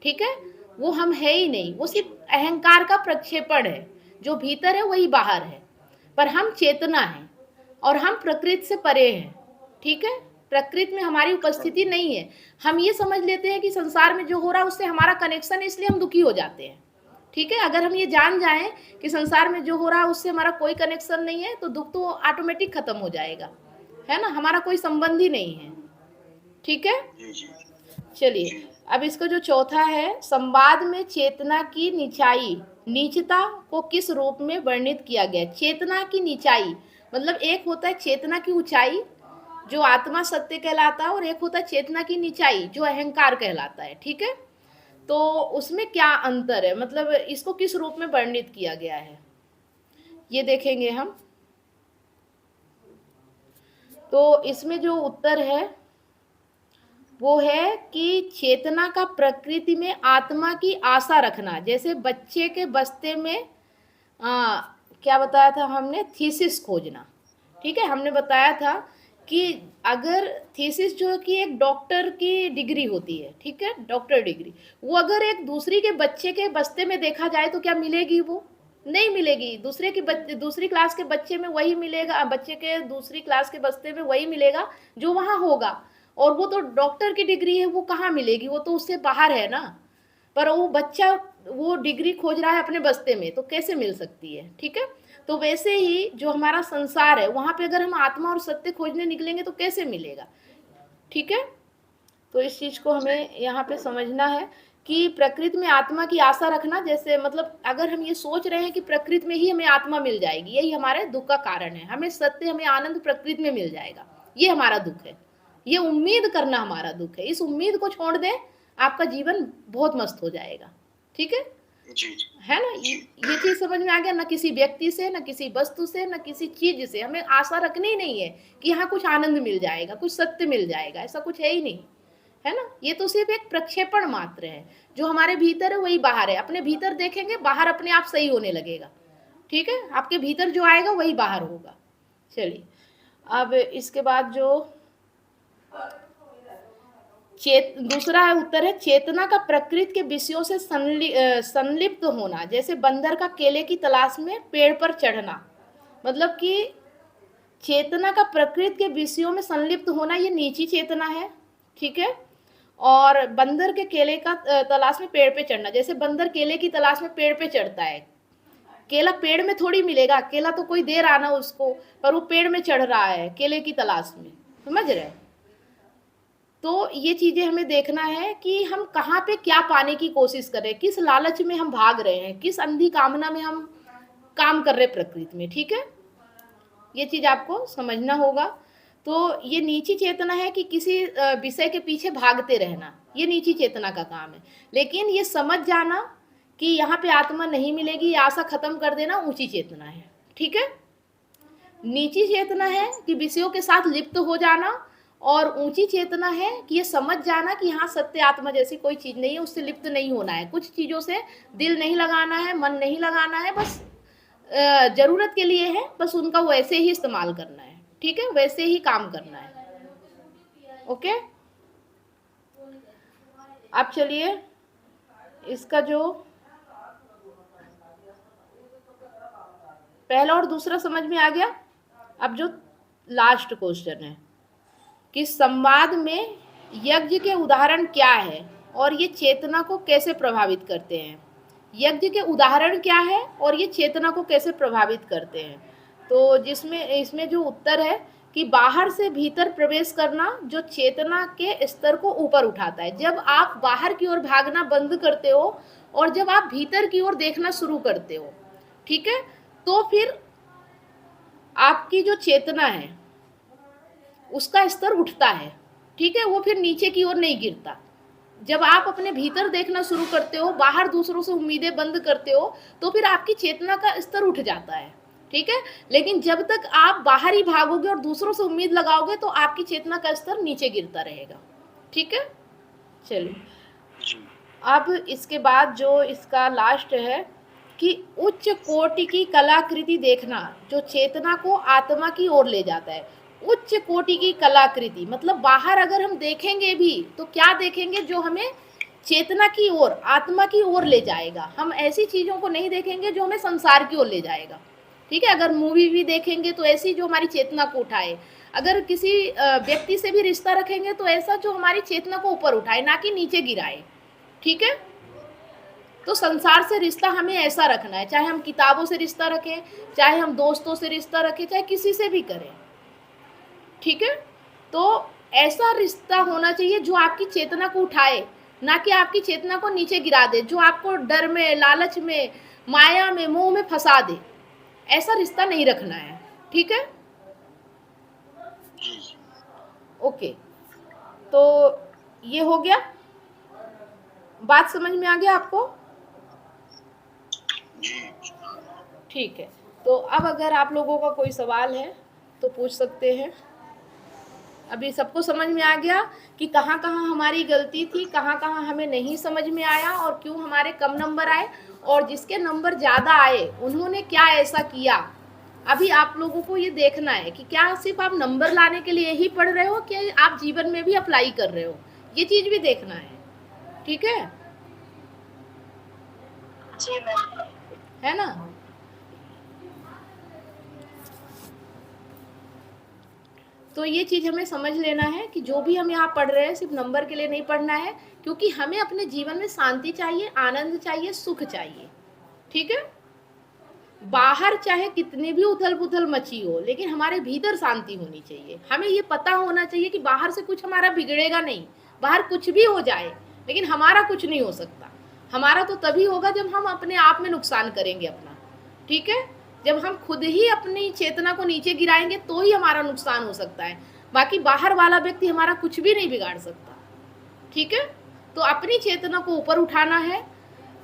ठीक है, वो हम है ही नहीं, वो सिर्फ अहंकार का प्रक्षेपण है। जो भीतर है वही बाहर है, पर हम चेतना है और हम प्रकृति से परे हैं। ठीक है, प्रकृति में हमारी उपस्थिति नहीं है। हम ये समझ लेते हैं कि संसार में जो हो रहा है उससे हमारा कनेक्शन है, इसलिए हम दुखी हो जाते हैं। ठीक है, अगर हम ये जान जाएं कि संसार में जो हो रहा है उससे हमारा कोई कनेक्शन नहीं है, तो दुख तो ऑटोमेटिक खत्म हो जाएगा, है ना। हमारा कोई संबंध ही नहीं है। ठीक है, चलिए, अब इसका जो चौथा है, संवाद में चेतना की नीचाई नीचता को किस रूप में वर्णित किया गया। चेतना की नीचाई मतलब एक होता है चेतना की ऊंचाई जो आत्मा सत्य कहलाता है, और एक होता है चेतना की नीचाई जो अहंकार कहलाता है। ठीक है, तो उसमें क्या अंतर है, मतलब इसको किस रूप में वर्णित किया गया है, ये देखेंगे हम। तो इसमें जो उत्तर है वो है कि चेतना का प्रकृति में आत्मा की आशा रखना। जैसे बच्चे के बस्ते में क्या बताया था हमने, थीसिस खोजना। ठीक है, हमने बताया था कि अगर थीसिस जो कि एक डॉक्टर की डिग्री होती है, ठीक है, डॉक्टर डिग्री, वो अगर एक दूसरी के बच्चे के बस्ते में देखा जाए तो क्या मिलेगी? वो नहीं मिलेगी। दूसरी क्लास के बच्चे में वही मिलेगा, बच्चे के दूसरी क्लास के बस्ते में वही मिलेगा जो वहाँ होगा। और वो तो डॉक्टर की डिग्री है, वो कहाँ मिलेगी, वो तो उससे बाहर है ना। पर वो बच्चा वो डिग्री खोज रहा है अपने बस्ते में, तो कैसे मिल सकती है। ठीक है, तो वैसे ही जो हमारा संसार है वहाँ पे अगर हम आत्मा और सत्य खोजने निकलेंगे तो कैसे मिलेगा। ठीक है, तो इस चीज़ को हमें यहाँ पे समझना है कि प्रकृति में आत्मा की आशा रखना, जैसे मतलब अगर हम ये सोच रहे हैं कि प्रकृति में ही हमें आत्मा मिल जाएगी, यही हमारे दुख का कारण है, हमें सत्य हमें आनंद प्रकृति में मिल जाएगा, ये हमारा दुख है, ये उम्मीद करना हमारा दुख है। इस उम्मीद को छोड़ दें, आपका जीवन बहुत मस्त हो जाएगा। ठीक है, है ना? ये चीज समझ में आ गया? ना किसी व्यक्ति से, ना किसी वस्तु से, ना किसी चीज से हमें आशा रखनी ही नहीं है कि यहाँ कुछ आनंद मिल जाएगा, कुछ सत्य मिल जाएगा, ऐसा कुछ है ही नहीं, है ना? ये तो सिर्फ एक प्रक्षेपण मात्र है, जो हमारे भीतर है वही बाहर है। अपने भीतर देखेंगे, बाहर अपने आप सही होने लगेगा। ठीक है, आपके भीतर जो आएगा वही बाहर होगा। चलिए, अब इसके बाद जो दूसरा उत्तर है, चेतना का प्रकृति के विषयों से संलिप्त होना, जैसे बंदर का केले की तलाश में पेड़ पर चढ़ना। मतलब कि चेतना का प्रकृति के विषयों में संलिप्त होना, ये नीची चेतना है। ठीक है, और बंदर के केले का तलाश में पेड़ पे चढ़ना, जैसे बंदर केले की तलाश में पेड़ पे चढ़ता है, केला पेड़ में थोड़ी मिलेगा, केला तो कोई दे रहा ना उसको, पर वो पेड़ में चढ़ रहा है केले की तलाश में, समझ रहे? तो ये चीजें हमें देखना है कि हम कहाँ पे क्या पाने की कोशिश कर रहे हैं, किस लालच में हम भाग रहे हैं, किस अंधी कामना में हम काम कर रहे हैं प्रकृति में। ठीक है, ये चीज आपको समझना होगा। तो ये नीची चेतना है कि किसी विषय के पीछे भागते रहना, ये नीची चेतना का काम है। लेकिन ये समझ जाना कि यहाँ पे आत्मा नहीं मिलेगी, ये आशा खत्म कर देना, ऊंची चेतना है। ठीक है, नीची चेतना है कि विषयों के साथ लिप्त हो जाना, और ऊंची चेतना है कि ये समझ जाना कि यहाँ सत्य आत्मा जैसी कोई चीज नहीं है, उससे लिप्त नहीं होना है, कुछ चीजों से दिल नहीं लगाना है, मन नहीं लगाना है, बस जरूरत के लिए है, बस उनका वैसे ही इस्तेमाल करना है। ठीक है, वैसे ही काम करना है। ओके, अब चलिए इसका जो पहला और दूसरा समझ में आ गया। अब जो लास्ट क्वेश्चन है कि संवाद में यज्ञ के उदाहरण क्या है और ये चेतना को कैसे प्रभावित करते हैं। यज्ञ के उदाहरण क्या है और ये चेतना को कैसे प्रभावित करते हैं। तो इसमें जो उत्तर है कि बाहर से भीतर प्रवेश करना जो चेतना के स्तर को ऊपर उठाता है। जब आप बाहर की ओर भागना बंद करते हो और जब आप भीतर की ओर देखना शुरू करते हो, ठीक है, तो फिर आपकी जो चेतना है उसका स्तर उठता है। ठीक है, वो फिर नीचे की ओर नहीं गिरता। जब आप अपने भीतर देखना शुरू करते हो, बाहर दूसरों से उम्मीदें बंद करते हो, तो फिर आपकी चेतना का स्तर उठ जाता है। ठीक है, लेकिन जब तक आप बाहर ही भागोगे और दूसरों से उम्मीद लगाओगे तो आपकी चेतना का स्तर नीचे गिरता रहेगा। ठीक है, चलिए अब इसके बाद जो इसका लास्ट है कि उच्च कोटि की कलाकृति देखना जो चेतना को आत्मा की ओर ले जाता है। उच्च कोटि की कलाकृति मतलब बाहर अगर हम देखेंगे भी तो क्या देखेंगे, जो हमें चेतना की ओर, आत्मा की ओर ले जाएगा। हम ऐसी चीजों को नहीं देखेंगे जो हमें संसार की ओर ले जाएगा। ठीक है, अगर मूवी भी देखेंगे तो ऐसी जो हमारी चेतना को उठाए, अगर किसी व्यक्ति से भी रिश्ता रखेंगे तो ऐसा जो हमारी चेतना को ऊपर उठाए, ना कि नीचे गिराए। ठीक है, तो संसार से रिश्ता हमें ऐसा रखना है, चाहे हम किताबों से रिश्ता रखें, चाहे हम दोस्तों से रिश्ता रखें, चाहे किसी से भी करें। ठीक है, तो ऐसा रिश्ता होना चाहिए जो आपकी चेतना को उठाए, ना कि आपकी चेतना को नीचे गिरा दे, जो आपको डर में, लालच में, माया में, मोह में फंसा दे। ऐसा रिश्ता नहीं रखना है। ठीक है, ओके, तो ये हो गया, बात समझ में आ गया आपको? ठीक है, तो अब अगर आप लोगों का कोई सवाल है तो पूछ सकते हैं। अभी सबको समझ में आ गया कि कहाँ कहाँ हमारी गलती थी, कहाँ कहाँ हमें नहीं समझ में आया और क्यों हमारे कम नंबर आए, और जिसके नंबर ज़्यादा आए उन्होंने क्या ऐसा किया। अभी आप लोगों को ये देखना है कि क्या सिर्फ आप नंबर लाने के लिए ही पढ़ रहे हो कि आप जीवन में भी अप्लाई कर रहे हो, ये चीज़ भी देखना है। ठीक है,
जी मैम,
है ना? तो ये चीज़ हमें समझ लेना है कि जो भी हम यहाँ पढ़ रहे हैं सिर्फ नंबर के लिए नहीं पढ़ना है, क्योंकि हमें अपने जीवन में शांति चाहिए, आनंद चाहिए, सुख चाहिए। ठीक है, बाहर चाहे कितनी भी उथल पुथल मची हो, लेकिन हमारे भीतर शांति होनी चाहिए। हमें ये पता होना चाहिए कि बाहर से कुछ हमारा बिगड़ेगा नहीं, बाहर कुछ भी हो जाए लेकिन हमारा कुछ नहीं हो सकता। हमारा तो तभी होगा जब हम अपने आप में नुकसान करेंगे अपना, ठीक है। जब हम खुद ही अपनी चेतना को नीचे गिराएंगे तो ही हमारा नुकसान हो सकता है, बाकी बाहर वाला व्यक्ति हमारा कुछ भी नहीं बिगाड़ सकता, ठीक है। तो अपनी चेतना को ऊपर उठाना है,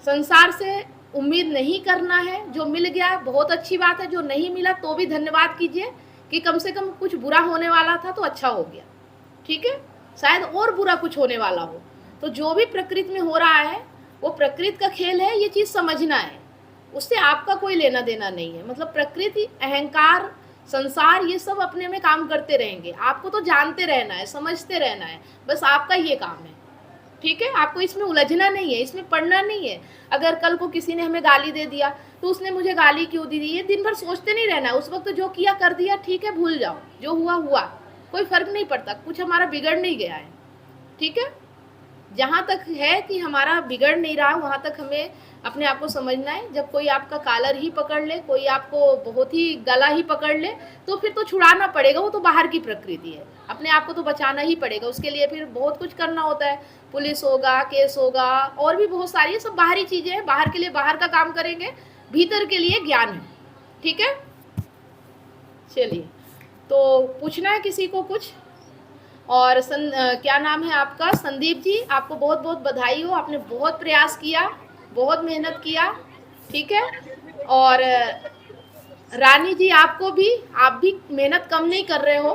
संसार से उम्मीद नहीं करना है। जो मिल गया बहुत अच्छी बात है, जो नहीं मिला तो भी धन्यवाद कीजिए कि कम से कम कुछ बुरा होने वाला था तो अच्छा हो गया, ठीक है। शायद और बुरा कुछ होने वाला हो। तो जो भी प्रकृति में हो रहा है वो प्रकृति का खेल है, ये चीज़ समझना है, उससे आपका कोई लेना देना नहीं है। मतलब प्रकृति, अहंकार, संसार, ये सब अपने में काम करते रहेंगे। आपको तो जानते रहना है, समझते रहना है, बस आपका ये काम है, ठीक है। आपको इसमें उलझना नहीं है, इसमें पढ़ना नहीं है। अगर कल को किसी ने हमें गाली दे दिया तो उसने मुझे गाली क्यों दी, ये दिन भर सोचते नहीं रहना है। उस वक्त जो किया कर दिया, ठीक है, भूल जाओ, जो हुआ हुआ, कोई फर्क नहीं पड़ता, कुछ हमारा बिगड़ नहीं गया है, ठीक है। जहाँ तक है कि हमारा बिगड़ नहीं रहा, वहाँ तक हमें अपने आप को समझना है। जब कोई आपका कॉलर ही पकड़ ले, कोई आपको बहुत ही गला ही पकड़ ले, तो फिर तो छुड़ाना पड़ेगा, वो तो बाहर की प्रकृति है। अपने आप को तो बचाना ही पड़ेगा, उसके लिए फिर बहुत कुछ करना होता है। पुलिस होगा, केस होगा, और भी बहुत सारी, सब बाहरी चीज़ें हैं। बाहर के लिए बाहर का काम करेंगे, भीतर के लिए ज्ञान है, ठीक है। चलिए, तो पूछना है किसी को कुछ? और क्या नाम है आपका? संदीप जी, आपको बहुत बहुत बधाई हो, आपने बहुत प्रयास किया, बहुत मेहनत किया, ठीक है। और रानी जी, आपको भी, आप भी मेहनत कम नहीं कर रहे हो,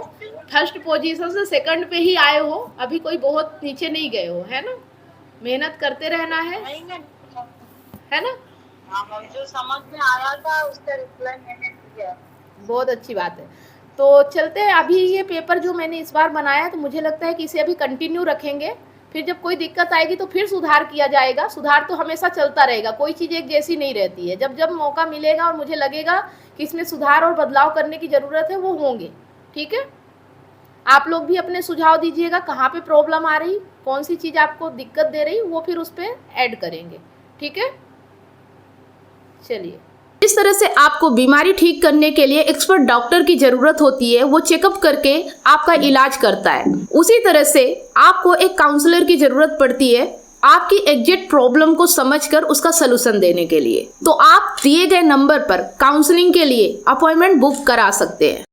फर्स्ट पोजीशन से सेकंड पे ही आए हो, अभी कोई बहुत नीचे नहीं गए हो, है ना। मेहनत करते रहना है ना।
हाँ, जो समझ में आया था उसका रिप्लाई मैंने दिया।
बहुत अच्छी बात है। तो चलते हैं, अभी ये पेपर जो मैंने इस बार बनाया तो मुझे लगता है कि इसे अभी कंटिन्यू रखेंगे, फिर जब कोई दिक्कत आएगी तो फिर सुधार किया जाएगा। सुधार तो हमेशा चलता रहेगा, कोई चीज़ एक जैसी नहीं रहती है। जब जब मौका मिलेगा और मुझे लगेगा कि इसमें सुधार और बदलाव करने की ज़रूरत है, वो होंगे, ठीक है। आप लोग भी अपने सुझाव दीजिएगा, कहाँ पे प्रॉब्लम आ रही, कौन सी चीज़ आपको दिक्कत दे रही, वो फिर उस पर ऐड करेंगे, ठीक है। चलिए, इस तरह से आपको बीमारी ठीक करने के लिए एक्सपर्ट डॉक्टर की जरूरत होती है, वो चेकअप करके आपका इलाज करता है। उसी तरह से आपको एक काउंसलर की जरूरत पड़ती है आपकी एग्जैक्ट प्रॉब्लम को समझकर उसका सलूशन देने के लिए। तो आप दिए गए नंबर पर काउंसलिंग के लिए अपॉइंटमेंट बुक करा सकते हैं।